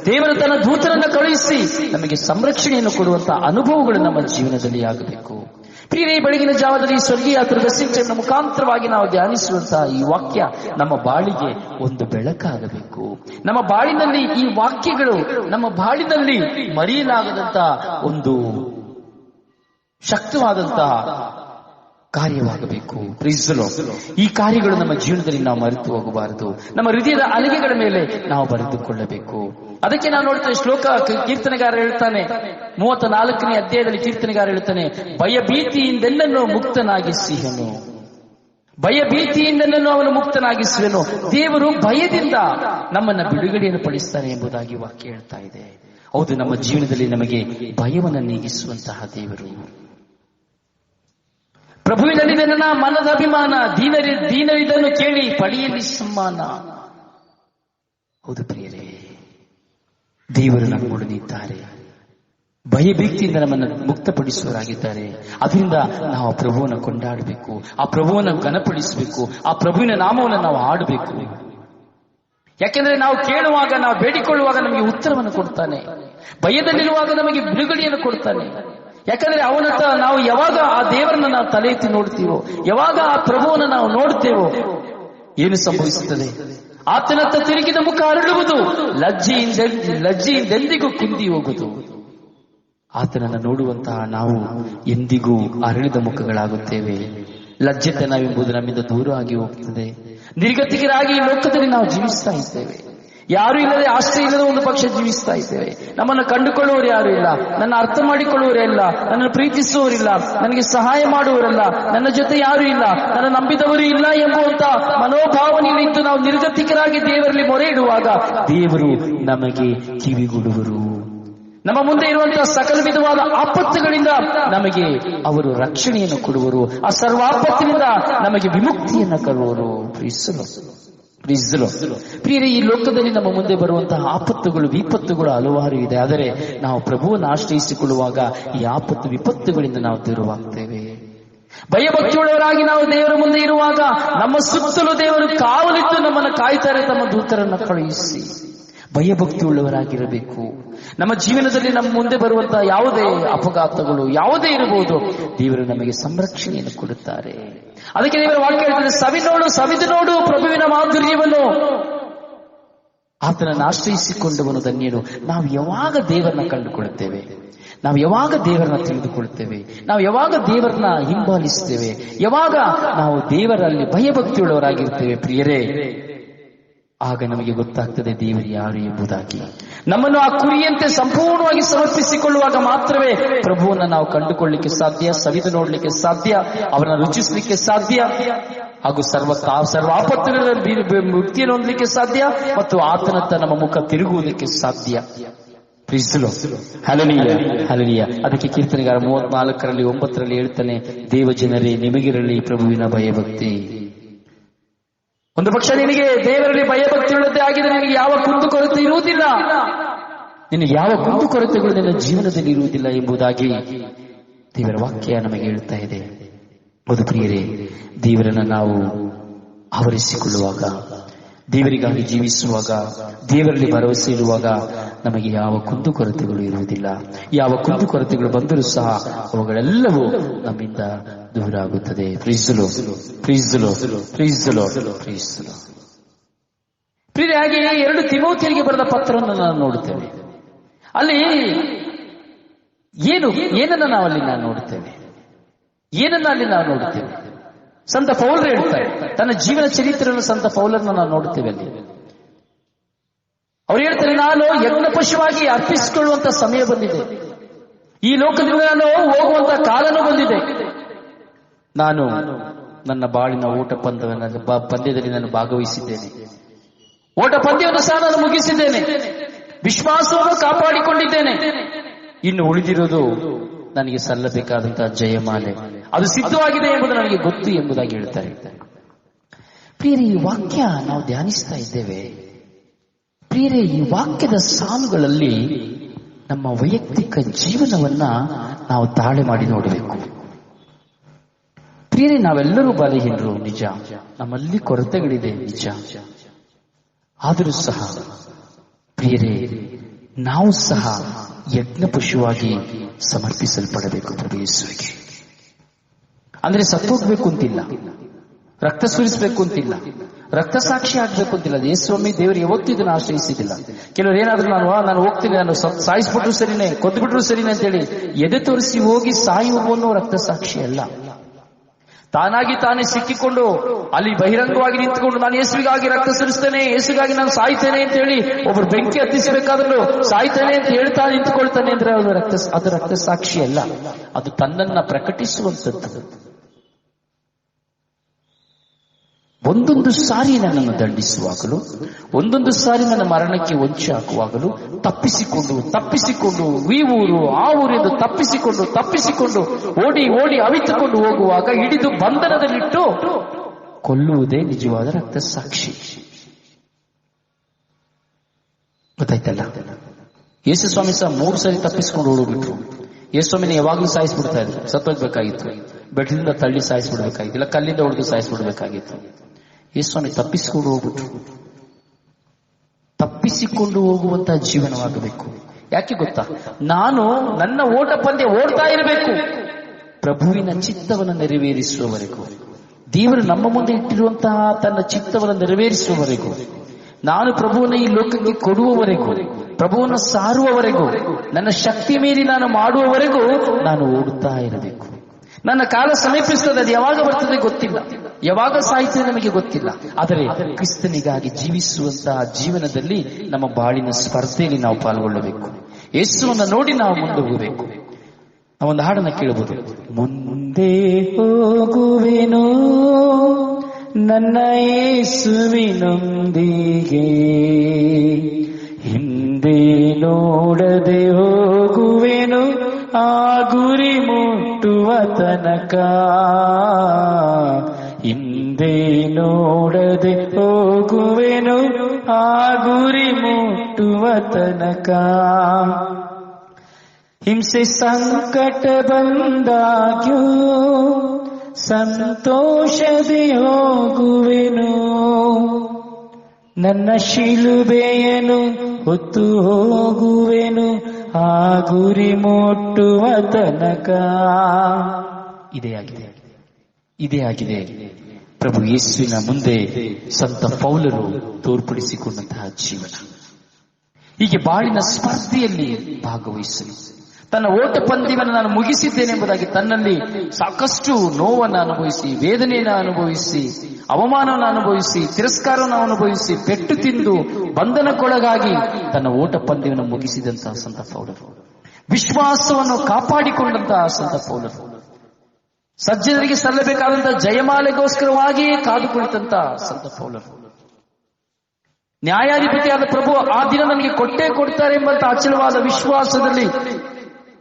ದೇವರು ತನ್ನ ದೂತರನ್ನು ಕಳುಹಿಸಿ ನಮಗೆ ಸಂರಕ್ಷಣೆಯನ್ನು ಕೊಡುವಂತಹ ಅನುಭವಗಳು ನಮ್ಮ ಜೀವನದಲ್ಲಿ ಆಗಬೇಕು. ಪ್ರಿಯರೇ, ಬೆಳಗಿನ ಜಾವದಲ್ಲಿ ಸ್ವರ್ಗೀಯ ಮೆಸೇಜ್ ಮುಖಾಂತರವಾಗಿ ನಾವು ಧ್ಯಾನಿಸುವಂತಹ ಈ ವಾಕ್ಯ ನಮ್ಮ ಬಾಳಿಗೆ ಒಂದು ಬೆಳಕಾಗಬೇಕು. ನಮ್ಮ ಬಾಳಿನಲ್ಲಿ ಈ ವಾಕ್ಯಗಳು ನಮ್ಮ ಬಾಳಿನಲ್ಲಿ ಮರೆಯಲಾಗದಂತ ಒಂದು ಶಕ್ತವಾದಂತಹ ಕಾರ್ಯವಾಗಬೇಕು. ಈ ಕಾರ್ಯಗಳು ನಮ್ಮ ಜೀವನದಲ್ಲಿ ನಾವು ಮರೆತು ಹೋಗಬಾರದು. ನಮ್ಮ ಹೃದಯದ ಅಲಿಗೆಗಳ ಮೇಲೆ ನಾವು ಬರೆದುಕೊಳ್ಳಬೇಕು. ಅದಕ್ಕೆ ನಾವು ನೋಡ್ತೇವೆ, ಶ್ಲೋಕ ಕೀರ್ತನೆಗಾರ ಹೇಳ್ತಾನೆ, 34ನೇ ಅಧ್ಯಾಯದಲ್ಲಿ ಕೀರ್ತನೆಗಾರ ಹೇಳ್ತಾನೆ, ಭಯಭೀತಿಯಿಂದೆಲ್ಲನ್ನು ಮುಕ್ತನಾಗಿಸಿಹನು. ಭಯಭೀತಿಯಿಂದೆಲ್ಲನ್ನು ಅವನು ಮುಕ್ತನಾಗಿಸುವನು. ದೇವರು ಭಯದಿಂದ ನಮ್ಮನ್ನ ಬಿಡುಗಡೆಯನ್ನು ಪಡಿಸ್ತಾನೆ ಎಂಬುದಾಗಿ ವಾಕ್ಯ ಹೇಳ್ತಾ ಇದೆ. ಹೌದು, ನಮ್ಮ ಜೀವನದಲ್ಲಿ ನಮಗೆ ಭಯವನ್ನು ನೀಗಿಸುವಂತಹ ದೇವರು. ಪ್ರಭುವಿನಲ್ಲಿ ನನ್ನ ಮನದ ಅಭಿಮಾನ, ದೀನರಿದನ್ನು ಕೇಳಿ ಪಡೆಯಲಿ ಸಮ್ಮಾನ. ಹೌದು ಪ್ರಿಯರೇ, ದೇವರು ನಮ್ಮೊಡನಿದ್ದಾರೆ. ಭಯಭೀತಿಯಿಂದ ನಮ್ಮನ್ನು ಮುಕ್ತಪಡಿಸುವರಾಗಿದ್ದಾರೆ. ಅದರಿಂದ ನಾವು ಆ ಪ್ರಭುವನ್ನು ಕೊಂಡಾಡಬೇಕು, ಆ ಪ್ರಭುವನ್ನು ಘನಪಡಿಸಬೇಕು, ಆ ಪ್ರಭುವಿನ ನಾಮವನ್ನು ನಾವು ಆಡಬೇಕು. ಯಾಕೆಂದ್ರೆ ನಾವು ಕೇಳುವಾಗ, ನಾವು ಬೇಡಿಕೊಳ್ಳುವಾಗ ನಮಗೆ ಉತ್ತರವನ್ನು ಕೊಡ್ತಾನೆ. ಭಯದಲ್ಲಿರುವಾಗ ನಮಗೆ ಬಿಡುಗಡೆಯನ್ನು ಕೊಡ್ತಾನೆ. ಯಾಕಂದ್ರೆ ಅವನತ್ತ ನಾವು ಯಾವಾಗ ಆ ದೇವರನ್ನ ನಾವು ತಲೆ ಎತ್ತಿ ನೋಡ್ತೀವೋ, ಯಾವಾಗ ಆ ಪ್ರಭುವನ್ನು ನಾವು ನೋಡ್ತೇವೋ, ಏನು ಸಂಭವಿಸುತ್ತದೆ? ಆತನತ್ತ ತಿರುಗಿದ ಮುಖ ಅರಳುವುದು, ಲಜ್ಜೆಯಿಂದೆಂದಿಗೂ ಕುಂದಿ ಹೋಗುವುದು. ಆತನನ್ನು ನೋಡುವಂತಹ ನಾವು ಎಂದಿಗೂ ಅರಳಿದ ಮುಖಗಳಾಗುತ್ತೇವೆ. ಲಜ್ಜೆತನವೆಂಬುದು ನಮ್ಮಿಂದ ದೂರ ಆಗಿ ಹೋಗ್ತದೆ. ನಿರ್ಗತಿಕರಾಗಿ ಈ ಲೋಕದಲ್ಲಿ ನಾವು ಜೀವಿಸ್ತಾ ಇದ್ದೇವೆ. ಯಾರು ಇಲ್ಲದೆ, ಆಶ್ರಯ ಇಲ್ಲದೆ ಒಂದು ಪಕ್ಷ ಜೀವಿಸ್ತಾ ಇದ್ದೇವೆ. ನಮ್ಮನ್ನು ಕಂಡುಕೊಳ್ಳುವವರು ಯಾರು ಇಲ್ಲ, ನನ್ನ ಅರ್ಥ ಮಾಡಿಕೊಳ್ಳುವವರೇ ಇಲ್ಲ, ನನ್ನನ್ನು ಪ್ರೀತಿಸುವವರಿಲ್ಲ, ನನಗೆ ಸಹಾಯ ಮಾಡುವವರಲ್ಲ, ನನ್ನ ಜೊತೆ ಯಾರು ಇಲ್ಲ, ನನ್ನ ನಂಬಿದವರು ಇಲ್ಲ ಎಂಬುವಂತ ಮನೋಭಾವನೆಯಲ್ಲಿದ್ದು ನಾವು ನಿರ್ಗತಿಕರಾಗಿ ದೇವರಲ್ಲಿ ಮೊರೆ ಇಡುವಾಗ ದೇವರು ನಮಗೆ ಕಿವಿಗೊಡುವರು. ನಮ್ಮ ಮುಂದೆ ಇರುವಂತಹ ಸಕಲ ವಿಧವಾದ ಆಪತ್ತುಗಳಿಂದ ನಮಗೆ ಅವರು ರಕ್ಷಣೆಯನ್ನು ಕೊಡುವರು. ಆ ಸರ್ವಾಪತ್ತಿನಿಂದ ನಮಗೆ ವಿಮುಕ್ತಿಯನ್ನು ಕೊಡುವರು. ಪ್ರಿಯರೇ, ಈ ಲೋಕದಲ್ಲಿ ನಮ್ಮ ಮುಂದೆ ಬರುವಂತಹ ಆಪತ್ತುಗಳು, ವಿಪತ್ತುಗಳು ಹಲವಾರು ಇದೆ. ಆದರೆ ನಾವು ಪ್ರಭುವನ್ನು ಆಶ್ರಯಿಸಿಕೊಳ್ಳುವಾಗ ಈ ಆಪತ್ತು ವಿಪತ್ತುಗಳಿಂದ ನಾವು ದೂರವಾಗ್ತೇವೆ. ಭಯಭಕ್ತಿಯುಳ್ಳವರಾಗಿ ನಾವು ದೇವರ ಮುಂದೆ ಇರುವಾಗ ನಮ್ಮ ಸುತ್ತಲೂ ದೇವರು ಕಾವಲಿದ್ದು ನಮ್ಮನ್ನು ಕಾಯ್ತಾರೆ, ತಮ್ಮ ದೂತರನ್ನು ಕಳುಹಿಸಿ. ಭಯಭಕ್ತಿಯುಳ್ಳವರಾಗಿರಬೇಕು. ನಮ್ಮ ಜೀವನದಲ್ಲಿ ನಮ್ಮ ಮುಂದೆ ಬರುವಂತಹ ಯಾವುದೇ ಅಪಘಾತಗಳು ಯಾವುದೇ ಇರಬಹುದು, ದೇವರು ನಮಗೆ ಸಂರಕ್ಷಣೆಯನ್ನು ಕೊಡುತ್ತಾರೆ. ಅದಕ್ಕೆ ದೇವರ ವಾಕ್ಯ ಹೇಳ್ತದೆ, ಸವಿದು ನೋಡು ಪ್ರಭುವಿನ ಮಾಧುರ್ಯವನ್ನು. ಆತನನ್ನು ಆಶ್ರಯಿಸಿಕೊಂಡವನು ಧನ್ಯನು. ನಾವು ಯಾವಾಗ ದೇವರನ್ನ ಕಂಡುಕೊಳ್ಳುತ್ತೇವೆ, ನಾವು ಯಾವಾಗ ದೇವರನ್ನ ತಿಳಿದುಕೊಳ್ಳುತ್ತೇವೆ, ನಾವು ಯಾವಾಗ ದೇವರನ್ನ ಹಿಂಬಾಲಿಸುತ್ತೇವೆ, ಯಾವಾಗ ನಾವು ದೇವರಲ್ಲಿ ಭಯಭಕ್ತಿಯುಳ್ಳವರಾಗಿರ್ತೇವೆ ಪ್ರಿಯರೇ, ಆಗ ನಮಗೆ ಗೊತ್ತಾಗ್ತದೆ ದೇವರು ಯಾರು ಎಂಬುದಾಗಿ. ನಮ್ಮನ್ನು ಆ ಕುರಿಯಂತೆ ಸಂಪೂರ್ಣವಾಗಿ ಸಮರ್ಪಿಸಿಕೊಳ್ಳುವಾಗ ಮಾತ್ರವೇ ಪ್ರಭುವನ್ನು ನಾವು ಕಂಡುಕೊಳ್ಳಲಿಕ್ಕೆ ಸಾಧ್ಯ, ಸವಿದು ನೋಡಲಿಕ್ಕೆ ಸಾಧ್ಯ, ಅವರನ್ನು ರುಚಿಸಲಿಕ್ಕೆ ಸಾಧ್ಯ, ಹಾಗೂ ಸರ್ವ ಆಪತ್ತುಗಳಲ್ಲಿ ಮುಕ್ತಿಯನ್ನು ಹೊಂದಲಿಕ್ಕೆ ಸಾಧ್ಯ, ಮತ್ತು ಆತನತ್ತ ನಮ್ಮ ಮುಖ ತಿರುಗುವುದಕ್ಕೆ ಸಾಧ್ಯ. ಹಲ್ಲೆಲೂಯಾ. ಅದಕ್ಕೆ ಕೀರ್ತನೆಗಾರ 34ರಲ್ಲಿ 9ರಲ್ಲಿ ಹೇಳ್ತಾನೆ, ದೇವ ಜನರೇ ನಿಮಗಿರಲಿ ಪ್ರಭುವಿನ ಭಯಭಕ್ತಿ. ಒಂದು ಪಕ್ಷ ನಿನಗೆ ದೇವರಲ್ಲಿ ಭಯಭಕ್ತಿ ಉಳ್ಳದ್ದೇ ಆಗಿದ್ರೆ ನಿನಗೆ ಯಾವ ಕುಂದುಕೊರತೆ ಇರುವುದಿಲ್ಲ, ನಿನಗೆ ಯಾವ ಕುಂದುಕೊರತೆಗಳು ನಿನ್ನ ಜೀವನದಲ್ಲಿ ಇರುವುದಿಲ್ಲ ಎಂಬುದಾಗಿ ದೇವರ ವಾಕ್ಯ ನಮಗೆ ಹೇಳ್ತಾ ಇದೆ. ಹೌದು ಪ್ರಿಯರೇ, ದೇವರನ್ನ ನಾವು ಆವರಿಸಿಕೊಳ್ಳುವಾಗ, ದೇವರಿಗಾಗಿ ಜೀವಿಸುವಾಗ, ದೇವರಲ್ಲಿ ಭರವಸೆ ಇರುವಾಗ ನಮಗೆ ಯಾವ ಕುಂದುಕೊರತೆಗಳು ಇರುವುದಿಲ್ಲ. ಯಾವ ಕುಂದುಕೊರತೆಗಳು ಬಂದರೂ ಸಹ ಅವುಗಳೆಲ್ಲವೂ ನಮ್ಮಿಂದ ದೂರ ಆಗುತ್ತದೆ. ಪ್ರಿಯರೇ, ಹಾಗೆ 2 ತಿಮೋಥಿಯರಿಗೆ ಬರೆದ ಪತ್ರವನ್ನು ನಾವು ನೋಡುತ್ತೇವೆ. ಅಲ್ಲಿ ಏನನ್ನ ನಾವಲ್ಲಿ ನೋಡುತ್ತೇವೆ, ಸಂತ ಪೌಲರು ಹೇಳ್ತಾರೆ, ತನ್ನ ಜೀವನ ಚರಿತ್ರೆಯನ್ನು ಸಂತ ಪೌಲರನ್ನು ನಾವು ನೋಡುತ್ತೇವೆ. ಅಲ್ಲಿ ಅವ್ರು ಹೇಳ್ತಾರೆ, ನಾನು ಯಜ್ಞ ಪಶುವಾಗಿ ಅರ್ಪಿಸಿಕೊಳ್ಳುವಂತ ಸಮಯ ಬಂದಿದೆ, ಈ ಲೋಕದಿಂದ ನಾನು ಹೋಗುವಂತ ಕಾಲನೂ ಬಂದಿದೆ. ನಾನು ನನ್ನ ಬಾಳಿನ ಓಟ ಪಂದ್ಯದಲ್ಲಿ ನಾನು ಭಾಗವಹಿಸಿದ್ದೇನೆ, ಓಟ ಪಂದ್ಯವನ್ನು ಸಹ ನಾನು ಮುಗಿಸಿದ್ದೇನೆ, ವಿಶ್ವಾಸವನ್ನು ಕಾಪಾಡಿಕೊಂಡಿದ್ದೇನೆ. ಇನ್ನು ಉಳಿದಿರುವುದು ನನಗೆ ಸಲ್ಲಬೇಕಾದಂತಹ ಜಯಮಾಲೆ, ಅದು ಸಿದ್ಧವಾಗಿದೆ ಎಂಬುದು ನನಗೆ ಗೊತ್ತು ಎಂಬುದಾಗಿ ಹೇಳ್ತಾರೆ. ಪ್ರಿಯರೇ, ಈ ವಾಕ್ಯ ನಾವು ಧ್ಯಾನಿಸ್ತಾ ಇದ್ದೇವೆ. ಪ್ರಿಯರೇ, ಈ ವಾಕ್ಯದ ಸಾಲುಗಳಲ್ಲಿ ನಮ್ಮ ವೈಯಕ್ತಿಕ ಜೀವನವನ್ನ ನಾವು ತಾಳೆ ಮಾಡಿ ನೋಡಬೇಕು. ಪ್ರಿಯರೇ, ನಾವೆಲ್ಲರೂ ಬಲಹೀನರು ನಿಜ, ನಮ್ಮಲ್ಲಿ ಕೊರತೆಗಳಿದೆ ನಿಜ. ಆದರೂ ಸಹ ಪ್ರಿಯರೇ, ನಾವು ಸಹ ಯಜ್ಞ ಪಶುವಾಗಿ ಸಮರ್ಪಿಸಲ್ಪಡಬೇಕು ಪ್ರಭು ಯೇಸುವಿಗೆ. ಅಂದ್ರೆ ಸತ್ತೋಗ್ಬೇಕು ಅಂತಿಲ್ಲ, ರಕ್ತ ಸುರಿಸಬೇಕು ಅಂತಿಲ್ಲ, ರಕ್ತ ಸಾಕ್ಷಿ ಆಗ್ಬೇಕು ಅಂತಿಲ್ಲ. ಯೇಸುಸ್ವಾಮಿ ದೇವರು ಯಾವತ್ತೂ ಇದನ್ನು ಆಶ್ರಯಿಸಿದಿಲ್ಲ. ಕೆಲವರು ಏನಾದ್ರು ನಾನು ಹೋಗ್ತೀನಿ, ನಾನು ಸಾಯಿಸ್ಬಿಟ್ರು ಸರಿನೇ, ಕೊದ್ದುಬಿಟ್ರು ಸರಿನೇ ಅಂತೇಳಿ ಎದೆ ತೋರಿಸಿ ಹೋಗಿ ಸಾಯುವವನು ರಕ್ತ ಸಾಕ್ಷಿ ಅಲ್ಲ. ತಾನಾಗಿ ತಾನೇ ಸಿಕ್ಕಿಕೊಂಡು ಅಲ್ಲಿ ಬಹಿರಂಗವಾಗಿ ನಿಂತುಕೊಂಡು ನಾನು ಯೇಸುವಿಗಾಗಿ ರಕ್ತ ಸುರಿಸ್ತೇನೆ, ಯೇಸುಗಾಗಿ ನಾನು ಸಾಯ್ತೇನೆ ಅಂತ ಹೇಳಿ ಒಬ್ಬರು ಬೆಂಕಿ ಹತ್ತಿಸಬೇಕಾದ್ರೂ ಸಾಯ್ತೇನೆ ಅಂತ ಹೇಳ್ತಾ ನಿಂತುಕೊಳ್ತಾನೆ ಅಂದ್ರೆ ಅದು ರಕ್ತ ಸಾಕ್ಷಿ ಅಲ್ಲ. ಅದು ತನ್ನನ್ನ ಪ್ರಕಟಿಸುವಂಥದ್ದು. ಒಂದೊಂದು ಸಾರಿ ನನ್ನನ್ನು ದಂಡಿಸುವಾಗಲೂ, ಒಂದೊಂದು ಸಾರಿ ನನ್ನ ಮರಣಕ್ಕೆ ಹೊಂಚಿ ಹಾಕುವಾಗಲೂ ತಪ್ಪಿಸಿಕೊಂಡು ಈ ಊರು ಆ ಊರೆಂದು ತಪ್ಪಿಸಿಕೊಂಡು ಓಡಿ ಅವಿತುಕೊಂಡು ಹೋಗುವಾಗ ಹಿಡಿದು ಬಂಧನದಲ್ಲಿಟ್ಟು ಕೊಲ್ಲುವುದೇ ನಿಜವಾದ ರಕ್ತ ಸಾಕ್ಷಿ. ಗೊತ್ತಾಯ್ತಲ್ಲ? ಯೇಸುಸ್ವಾಮಿ ಸಹ 3 ಸರಿ ತಪ್ಪಿಸಿಕೊಂಡು ಓಡೋಗ್ಬಿಟ್ರು. ಯೇಸುಸ್ವಾಮಿನ ಯಾವಾಗಲೂ ಸಾಯಿಸ್ಬಿಡ್ತಾ ಇದ್ರು. ಸತ್ತೋಗ್ಬೇಕಾಗಿತ್ತು, ಬೆಟ್ಟದಿಂದ ತಳ್ಳಿ ಸಾಯಿಸ್ಬಿಡ್ಬೇಕಾಗಿತ್ತು, ಇಲ್ಲ ಕಲ್ಲಿಂದ ಹೊಡೆದು ಸಾಯಿಸ್ಬಿಡ್ಬೇಕಾಗಿತ್ತು. ಯೇಸುಸ್ವಾಮಿ ತಪ್ಪಿಸಿಕೊಂಡು ಹೋಗ್ಬಿಟ್ರು. ತಪ್ಪಿಸಿಕೊಂಡು ಹೋಗುವಂತಹ ಜೀವನವಾಗಬೇಕು. ಯಾಕೆ ಗೊತ್ತಾ? ನಾನು ನನ್ನ ಓಟ ಪಂದ್ಯ ಓಡ್ತಾ ಇರಬೇಕು ಪ್ರಭುವಿನ ಚಿತ್ತವನ್ನು ನೆರವೇರಿಸುವವರೆಗೂ, ದೇವರು ನಮ್ಮ ಮುಂದೆ ಇಟ್ಟಿರುವಂತಹ ತನ್ನ ಚಿತ್ತವನ್ನು ನೆರವೇರಿಸುವವರೆಗೂ, ನಾನು ಪ್ರಭುವನ್ನ ಈ ಲೋಕಕ್ಕೆ ಕೊಡುವವರೆಗೂ, ಪ್ರಭುವನ್ನು ಸಾರುವವರೆಗೂ, ನನ್ನ ಶಕ್ತಿ ಮೀರಿ ನಾನು ಮಾಡುವವರೆಗೂ ನಾನು ಓಡುತ್ತಾ ಇರಬೇಕು. ನನ್ನ ಕಾಲ ಸಮೀಪಿಸುತ್ತದೆ, ಅದು ಯಾವಾಗ ಬರ್ತದೆ ಗೊತ್ತಿಲ್ಲ, ಯಾವಾಗ ಸಾಯ್ತದೆ ನಮಗೆ ಗೊತ್ತಿಲ್ಲ. ಆದರೆ ಕ್ರಿಸ್ತನಿಗಾಗಿ ಜೀವಿಸುವಂತಹ ಜೀವನದಲ್ಲಿ ನಮ್ಮ ಬಾಳಿನ ಸ್ಪರ್ಧೆಯಲ್ಲಿ ನಾವು ಪಾಲ್ಗೊಳ್ಳಬೇಕು. ಯೇಸುವನ್ನು ನೋಡಿ ನಾವು ಮುಂದೆ ಹೋಗಬೇಕು. ನಾವೊಂದು ಹಾಡನ್ನ ಕೇಳಬಹುದು. ಮುಂದೆ ಹೋಗುವೆನು ನನ್ನ ಯೇಸುವಿನೊಂದಿಗೆ, ಹಿಂದೆ ನೋಡದೆ ಹೋಗುವೆನು ಆ ಗುರಿ ಮುಟ್ಟುವ ತನಕ, ಹಿಂದೆ ನೋಡದೆ ಹೋಗುವೆನು ಆ ಗುರಿ ಮುಟ್ಟುವ ತನಕ. ಹಿಂಸೆ ಸಂಕಟ ಬಂದಾಗ್ಯೂ ಸಂತೋಷದೆ ಹೋಗುವೆನು, ನನ್ನ ಶಿಲುಬೆಯನ್ನು ಹೊತ್ತು ಹೋಗುವೆನು ಆ ಗುರಿ ಮುಟ್ಟುವ ತನಕ. ಇದೇ ಆಗಿದೆ ಪ್ರಭು ಯೇಸುವಿನ ಮುಂದೆ ಸಂತ ಪೌಲರು ತೋರ್ಪಡಿಸಿಕೊಂಡಂತಹ ಜೀವನ. ಹೀಗೆ ಬಾಳಿನ ಸ್ಪರ್ಧೆಯಲ್ಲಿ ಭಾಗವಹಿಸಲು, ತನ್ನ ಓಟ ಪಂದ್ಯವನ್ನು ನಾನು ಮುಗಿಸಿದ್ದೇನೆಂಬುದಾಗಿ ತನ್ನಲ್ಲಿ ಸಾಕಷ್ಟು ನೋವನ್ನು ಅನುಭವಿಸಿ, ವೇದನೆಯನ್ನು ಅನುಭವಿಸಿ, ಅವಮಾನವನ್ನು ಅನುಭವಿಸಿ, ತಿರಸ್ಕಾರವನ್ನು ಅನುಭವಿಸಿ, ಪೆಟ್ಟು ತಿಂದು ಬಂಧನಕ್ಕೊಳಗಾಗಿ ತನ್ನ ಓಟ ಪಂದ್ಯವನ್ನು ಮುಗಿಸಿದಂತಹ ಸಂತ ಪೌಲರು, ವಿಶ್ವಾಸವನ್ನು ಕಾಪಾಡಿಕೊಂಡಂತಹ ಸಂತ ಪೌಲರು, ಸಜ್ಜನರಿಗೆ ಸಲ್ಲಬೇಕಾದಂತಹ ಜಯಮಾಲೆಗೋಸ್ಕರವಾಗಿಯೇ ಕಾದು ಕುಳಿತಂತಹ ಸಂತ ಪೌಲರು, ನ್ಯಾಯಾಧಿಪತಿಯಾದ ಪ್ರಭು ಆ ದಿನ ನನಗೆ ಕೊಟ್ಟೇ ಕೊಡ್ತಾರೆ ಎಂಬಂತ ಅಚಲವಾದ ವಿಶ್ವಾಸದಲ್ಲಿ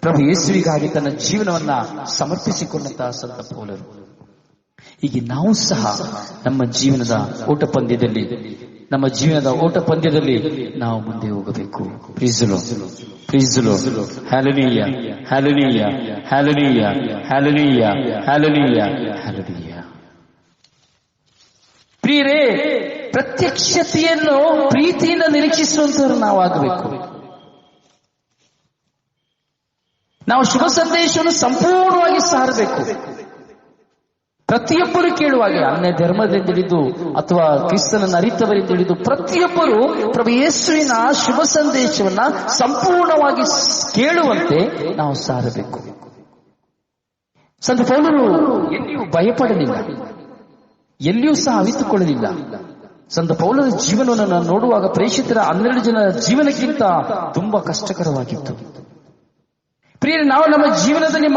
ಪ್ರಭು ಯೇಸುವಿಗಾಗಿ ತನ್ನ ಜೀವನವನ್ನ ಸಮರ್ಪಿಸಿಕೊಂಡಂತಹ ಸಂತ ಪೌಲರು. ಹೀಗೆ ನಾವು ಸಹ ನಮ್ಮ ಜೀವನದ ಓಟ ಪಂದ್ಯದಲ್ಲಿ ನಾವು ಮುಂದೆ ಹೋಗಬೇಕು. ಪ್ರೀಸಲು ಹಲ್ಲೆಲೂಯ, ಹಲ್ಲೆಲೂಯ, ಹಲ್ಲೆಲೂಯ, ಹಲ್ಲೆಲೂಯ, ಹಲ್ಲೆಲೂಯ, ಹಲ್ಲೆಲೂಯ. ಪ್ರಿಯರೇ, ಪ್ರತ್ಯಕ್ಷತೆಯನ್ನು ಪ್ರೀತಿಯಿಂದ ನಿರೀಕ್ಷಿಸುವಂತವರು ನಾವಾಗಬೇಕು. ನಾವು ಶುಭ ಸಂದೇಶವನ್ನು ಸಂಪೂರ್ಣವಾಗಿ ಸಾರಬೇಕು. ಪ್ರತಿಯೊಬ್ಬರು ಕೇಳುವಾಗ, ಅನ್ಯ ಧರ್ಮದಿಂದ ಹಿಡಿದು ಅಥವಾ ಕ್ರಿಸ್ತನನ್ನು ಅರಿತವರಿಂದ ಹಿಡಿದು ಪ್ರತಿಯೊಬ್ಬರು ಪ್ರಭು ಯೇಸುವಿನ ಶುಭ ಸಂದೇಶವನ್ನ ಸಂಪೂರ್ಣವಾಗಿ ಕೇಳುವಂತೆ ನಾವು ಸಾರಬೇಕು. ಸಂತ ಪೌಲರು ಎಲ್ಲಿಯೂ ಭಯಪಡಲಿಲ್ಲ, ಎಲ್ಲಿಯೂ ಸಹ ಅವಿತುಕೊಳ್ಳಲಿಲ್ಲ. ಸಂತ ಪೌಲರ ಜೀವನವನ್ನು ನಾನು ನೋಡುವಾಗ ಪ್ರೇಷಿತರ 12 ಜನ ಜೀವನಕ್ಕಿಂತ ತುಂಬಾ ಕಷ್ಟಕರವಾಗಿತ್ತು. ಪ್ರಿಯರೇ, ನಾವು ನಮ್ಮ ಜೀವನದಲ್ಲಿ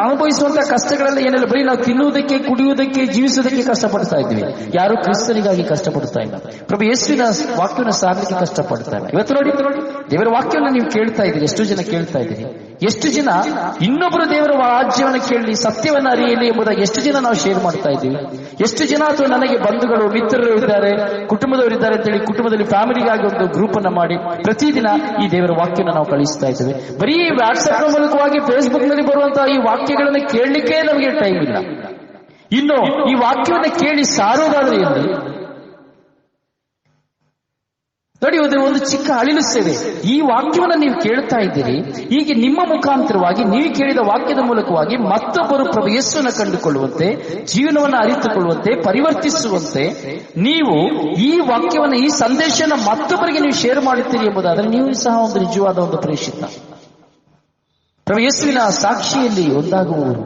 ಅನುಭವಿಸುವಂತಹ ಕಷ್ಟಗಳೆಲ್ಲ ಏನೆಲ್ಲ ಬರೀ ನಾವು ತಿನ್ನುವುದಕ್ಕೆ, ಕುಡಿಯುವುದಕ್ಕೆ, ಜೀವಿಸುವುದಕ್ಕೆ ಕಷ್ಟಪಡ್ತಾ ಇದ್ವಿ. ಯಾರು ಕ್ರಿಸ್ತನಿಗಾಗಿ ಕಷ್ಟಪಡ್ತಾ ಇಲ್ಲ, ಪ್ರಭು ಯೇಸುವಿನ ವಾಕ್ಯವನ್ನು ಸಾರಲಿಕ್ಕೆ ಕಷ್ಟಪಡ್ತಾ ಇಲ್ಲ. ಇವತ್ತು ನೋಡಿ, ದೇವರ ವಾಕ್ಯವನ್ನು ನೀವು ಕೇಳ್ತಾ ಇದ್ದೀರಿ, ಎಷ್ಟು ಜನ ಕೇಳ್ತಾ ಇದ್ದೀರಿ? ಎಷ್ಟು ಜನ ಇನ್ನೊಬ್ಬರು ದೇವರ ರಾಜ್ಯವನ್ನು ಕೇಳಲಿ, ಸತ್ಯವನ್ನು ಅರಿಯಲಿ ಎಂಬುದಾಗಿ ಎಷ್ಟು ಜನ ನಾವು ಶೇರ್ ಮಾಡ್ತಾ ಇದ್ದೀವಿ? ಎಷ್ಟು ಜನ ಅಥವಾ ನನಗೆ ಬಂಧುಗಳು, ಮಿತ್ರರು ಇದ್ದಾರೆ, ಕುಟುಂಬದವರು ಇದ್ದಾರೆ ಅಂತೇಳಿ ಕುಟುಂಬದಲ್ಲಿ ಫ್ಯಾಮಿಲಿಗಾಗಿ ಒಂದು ಗ್ರೂಪ್ ಅನ್ನ ಮಾಡಿ ಪ್ರತಿದಿನ ಈ ದೇವರ ವಾಕ್ಯವನ್ನು ನಾವು ಕಳಿಸ್ತಾ ಇದ್ದೇವೆ. ಬರೀ ವಾಟ್ಸ್ಆಪ್ ಮೂಲಕವಾಗಿ ಫೇಸ್ಬುಕ್ ನಲ್ಲಿ ಬರುವಂತಹ ಈ ವಾಕ್ಯಗಳನ್ನು ಕೇಳಲಿಕ್ಕೆ ನಮಗೆ ಟೈಮ್ ಇಲ್ಲ. ಇನ್ನು ಈ ವಾಕ್ಯವನ್ನು ಕೇಳಿ ಸಾರುವುದಾದ್ರೆ ಎಲ್ಲಿ? ನೋಡಿ, ಒಂದು ಚಿಕ್ಕ ಅಳಿಲು ಸೇವೆ. ಈ ವಾಕ್ಯವನ್ನು ನೀವು ಕೇಳ್ತಾ ಇದ್ದೀರಿ. ಹೀಗೆ ನಿಮ್ಮ ಮುಖಾಂತರವಾಗಿ ನೀವು ಕೇಳಿದ ವಾಕ್ಯದ ಮೂಲಕವಾಗಿ ಮತ್ತೊಬ್ಬರು ಪ್ರಭು ಯೇಸುವನ್ನು ಕಂಡುಕೊಳ್ಳುವಂತೆ, ಜೀವನವನ್ನು ಅರಿತುಕೊಳ್ಳುವಂತೆ, ಪರಿವರ್ತಿಸುವಂತೆ ನೀವು ಈ ವಾಕ್ಯವನ್ನು, ಈ ಸಂದೇಶನ ಮತ್ತೊಬ್ಬರಿಗೆ ನೀವು ಶೇರ್ ಮಾಡುತ್ತೀರಿ ಎಂಬುದಾದರೆ ನೀವು ಸಹ ಒಂದು ನಿಜವಾದ ಒಂದು ಪ್ರೇಷಿತ, ಪ್ರಭು ಯೇಸುವಿನ ಸಾಕ್ಷಿಯಲ್ಲಿ ಒಂದಾಗುವವರು.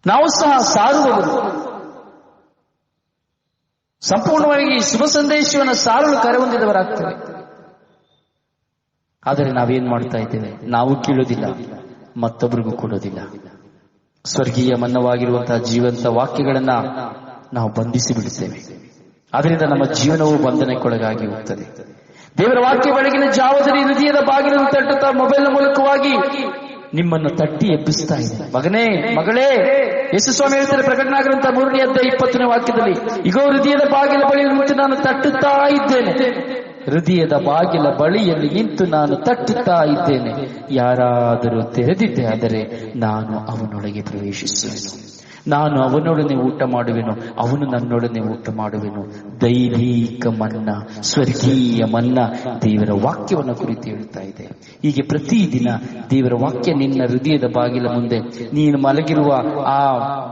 ನಾವು ಸಹ ಸಾರುವವರು, ಸಂಪೂರ್ಣವಾಗಿ ಶುಭ ಸಂದೇಶವನ್ನು ಸಾರಲು ಕರೆ ಹೊಂದಿದವರಾಗ್ತೇವೆ. ಆದರೆ ನಾವೇನ್ ಮಾಡ್ತಾ ಇದ್ದೇವೆ? ನಾವು ಕೇಳೋದಿಲ್ಲ, ಮತ್ತೊಬ್ಬರಿಗೂ ಕೊಡೋದಿಲ್ಲ. ಸ್ವರ್ಗೀಯ ಮನ್ನವಾಗಿರುವಂತಹ ಜೀವಂತ ವಾಕ್ಯಗಳನ್ನ ನಾವು ಬಂಧಿಸಿ ಬಿಡುತ್ತೇವೆ. ಅದರಿಂದ ನಮ್ಮ ಜೀವನವು ಬಂಧನಕ್ಕೊಳಗಾಗಿ ಹೋಗ್ತದೆ. ದೇವರ ವಾಕ್ಯ ಬೆಳಗಿನ ಜಾವದಲ್ಲಿ ಹೃದಯದ ಬಾಗಿಲನ್ನು ತಟ್ಟುತ್ತಾ ಮೊಬೈಲ್ ಮೂಲಕವಾಗಿ ನಿಮ್ಮನ್ನು ತಟ್ಟಿ ಎಬ್ಬಿಸ್ತಾ ಇದೆ. ಮಗನೇ, ಮಗಳೇ, ಯೇಸು ಸ್ವಾಮಿ ಹೇಳ್ತಾರೆ ಪ್ರಕಟಣೆಯಾಗಿರುವಂತಹ 3ನೇ ಅಧ್ಯಾಯ 20ನೇ ವಾಕ್ಯದಲ್ಲಿ, ಇಗೋ ಹೃದಯದ ಬಾಗಿಲ ಬಳಿ ನಿಂತು ನಾನು ತಟ್ಟುತ್ತಾ ಇದ್ದೇನೆ. ಹೃದಯದ ಬಾಗಿಲ ಬಳಿಯಲ್ಲಿ ನಿಂತು ನಾನು ತಟ್ಟುತ್ತಾ ಇದ್ದೇನೆ. ಯಾರಾದರೂ ತೆರೆದಿದ್ದೆ ಆದರೆ ನಾನು ಅವನೊಳಗೆ ಪ್ರವೇಶಿಸುವೆನು, ನಾನು ಅವನೊಡನೆ ಊಟ ಮಾಡುವೆನು, ಅವನು ನನ್ನೊಡನೆ ಊಟ ಮಾಡುವೆನು. ದೈವಿಕ ಮನ್ನಾ, ಸ್ವರ್ಗೀಯ ಮನ್ನಾ ದೇವರ ವಾಕ್ಯವನ್ನು ಕುರಿತು ಹೇಳ್ತಾ ಇದೆ. ಹೀಗೆ ಪ್ರತಿದಿನ ದೇವರ ವಾಕ್ಯ ನಿನ್ನ ಹೃದಯದ ಬಾಗಿಲ ಮುಂದೆ, ನೀನು ಮಲಗಿರುವ ಆ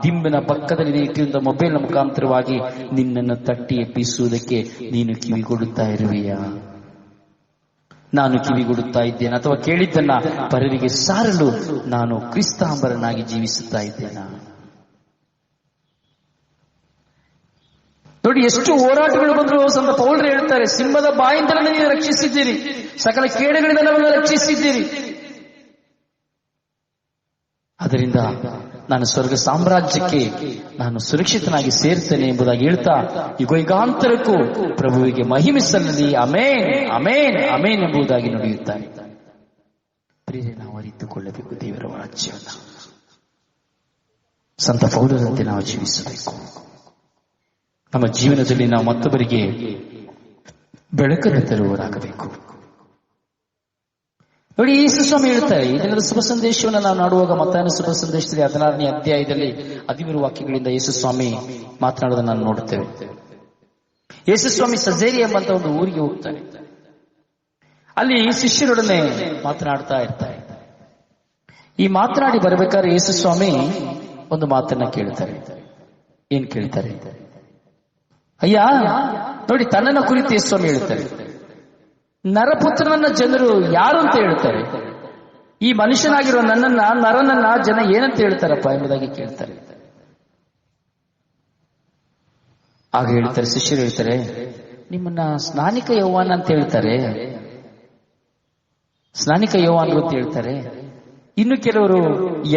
ದಿಂಬಿನ ಪಕ್ಕದಲ್ಲಿ ಇಟ್ಟಿರುವ ಮೊಬೈಲ್ನ ಮುಖಾಂತರವಾಗಿ ನಿನ್ನನ್ನು ತಟ್ಟಿ ಎಬ್ಬಿಸುವುದಕ್ಕೆ ನೀನು ಕಿವಿಗೊಡುತ್ತಾ ಇರುವೆಯಾ? ನಾನು ಕಿವಿಗೊಡುತ್ತಾ ಇದ್ದೇನೆ, ಅಥವಾ ಕೇಳಿದ್ದನ್ನ ಪರರಿಗೆ ಸಾರಲು ನಾನು ಕ್ರಿಸ್ತಾಂಬರನಾಗಿ ಜೀವಿಸುತ್ತಾ ಇದ್ದೇನಾ? ನೋಡಿ, ಎಷ್ಟು ಹೋರಾಟಗಳು ಬಂದರೂ ಸಂತ ಪೌಲರು ಹೇಳ್ತಾರೆ, ಸಿಂಹದ ಬಾಯಿಂದ ನೀವು ರಕ್ಷಿಸಿದ್ದೀರಿ, ಸಕಲ ಕೇಡುಗಳಿಂದ ನಮ್ಮನ್ನು ರಕ್ಷಿಸಿದ್ದೀರಿ. ಅದರಿಂದ ನಾನು ಸ್ವರ್ಗ ಸಾಮ್ರಾಜ್ಯಕ್ಕೆ ನಾನು ಸುರಕ್ಷಿತನಾಗಿ ಸೇರ್ತೇನೆ ಎಂಬುದಾಗಿ ಹೇಳ್ತಾ ಯುಗಾಂತರಕ್ಕೂ ಪ್ರಭುವಿಗೆ ಮಹಿಮೆ ಸಲ್ಲಲಿ, ಅಮೇನ್ ಅಮೇನ್ ಅಮೇನ್ ಎಂಬುದಾಗಿ ನುಡಿಯುತ್ತಾನೆ. ಪ್ರಿಯರೇ, ನಾವು ಅರಿತುಕೊಳ್ಳಬೇಕು ದೇವರ ರಾಜ್ಯವನ್ನು. ಸಂತ ಪೌಲರಂತೆ ನಾವು ಜೀವಿಸಬೇಕು. ನಮ್ಮ ಜೀವನದಲ್ಲಿ ನಾವು ಮತ್ತೊಬ್ಬರಿಗೆ ಬೆಳಕನ್ನು ತರುವವರಾಗಬೇಕು. ನೋಡಿ, ಯೇಸು ಸ್ವಾಮಿ ಹೇಳ್ತಾರೆ, ಈ ದಿನದ ಶುಭ ಸಂದೇಶವನ್ನು ನಾವು ನೋಡುವಾಗ ಮತ್ತಾಯನ ಶುಭ ಸಂದೇಶದಲ್ಲಿ 16ನೇ ಅಧ್ಯಾಯದಲ್ಲಿ 13 ವಾಕ್ಯಗಳಿಂದ ಯೇಸು ಸ್ವಾಮಿ ಮಾತನಾಡೋದನ್ನು ನಾವು ನೋಡುತ್ತೇವೆ. ಯೇಸು ಸ್ವಾಮಿ ಸಜೇರಿ ಎಂಬಂತ ಒಂದು ಊರಿಗೆ ಹೋಗ್ತಾರೆ. ಅಲ್ಲಿ ಶಿಷ್ಯರೊಡನೆ ಮಾತನಾಡ್ತಾ ಇರ್ತಾರೆ. ಈ ಮಾತನಾಡಿ ಬರಬೇಕಾದ್ರೆ ಯೇಸು ಸ್ವಾಮಿ ಒಂದು ಮಾತನ್ನ ಕೇಳ್ತಾರೆ. ಏನ್ ಕೇಳ್ತಾರೆ? ಅಯ್ಯ, ನೋಡಿ, ತನ್ನನ್ನ ಕುರಿತು ಯೇಸು ಸ್ವಾಮಿ ಹೇಳ್ತಾರೆ, ನರಪುತ್ರನನ್ನ ಜನರು ಯಾರು ಅಂತ ಹೇಳ್ತಾರೆ? ಈ ಮನುಷ್ಯನಾಗಿರುವ ನನ್ನನ್ನ, ನರನನ್ನ ಜನ ಏನಂತ ಹೇಳ್ತಾರಪ್ಪ ಎಂಬುದಾಗಿ ಕೇಳ್ತಾರೆ. ಆಗ ಹೇಳ್ತಾರೆ, ಶಿಷ್ಯರು ಹೇಳ್ತಾರೆ, ನಿಮ್ಮನ್ನ ಸ್ನಾನಿಕ ಯೌವನ ಅಂತ ಹೇಳ್ತಾರೆ, ಸ್ನಾನಿಕ ಯೌವನ ಅಂತ ಹೇಳ್ತಾರೆ. ಇನ್ನು ಕೆಲವರು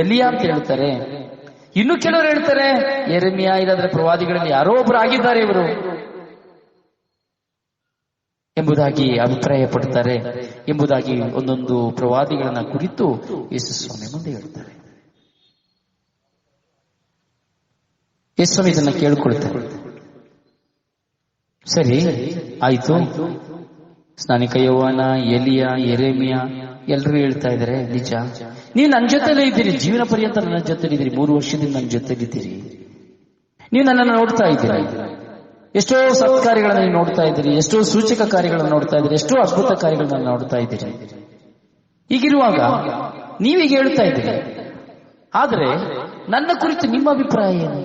ಎಲಿಯಾ ಅಂತ ಹೇಳ್ತಾರೆ. ಇನ್ನು ಕೆಲವರು ಹೇಳ್ತಾರೆ ಯೆರೆಮೀಯ, ಇಲ್ಲಾಂದ್ರೆ ಪ್ರವಾದಿಗಳಲ್ಲಿ ಯಾರೋ ಒಬ್ರು ಆಗಿದ್ದಾರೆ ಇವರು ಎಂಬುದಾಗಿ ಅಭಿಪ್ರಾಯ ಪಡ್ತಾರೆ ಎಂಬುದಾಗಿ ಒಂದೊಂದು ಪ್ರವಾದಿಗಳನ್ನ ಕುರಿತು ಯೇಸು ಸ್ವಾಮಿ ಮುಂದೆ ಹೇಳ್ತಾರೆ. ಯೇಸು ಸ್ವಾಮಿ ಇದನ್ನ ಕೇಳ್ಕೊಳ್ತಾರೆ. ಸರಿ, ಆಯ್ತು, ಸ್ನಾನಿಕ ಯೌವನ, ಎಲಿಯಾ, ಯೆರೆಮೀಯ ಎಲ್ಲರೂ ಹೇಳ್ತಾ ಇದ್ದಾರೆ, ನಿಜ. ನೀವು ನನ್ನ ಜೊತೆಲೇ ಇದ್ದೀರಿ, ಜೀವನ ಪರ್ಯಂತ ನನ್ನ ಜೊತೆಲಿದ್ದೀರಿ, 3 ವರ್ಷದಿಂದ ನನ್ನ ಜೊತೆಲಿದ್ದೀರಿ. ನೀವು ನನ್ನನ್ನು ನೋಡ್ತಾ ಇದ್ದೀರಿ, ಎಷ್ಟೋ ಸತ್ಕಾರ್ಯಗಳನ್ನ ನೀವು ನೋಡ್ತಾ ಇದ್ದೀರಿ, ಎಷ್ಟೋ ಸೂಚಕ ಕಾರ್ಯಗಳನ್ನು ನೋಡ್ತಾ ಇದ್ದೀರಿ, ಎಷ್ಟೋ ಅದ್ಭುತ ಕಾರ್ಯಗಳನ್ನ ನೋಡ್ತಾ ಇದ್ದೀರಿ. ಹೀಗಿರುವಾಗ ನೀವೀಗ ಹೇಳ್ತಾ ಇದ್ದೀರಿ, ಆದ್ರೆ ನನ್ನ ಕುರಿತು ನಿಮ್ಮ ಅಭಿಪ್ರಾಯ ಏನು?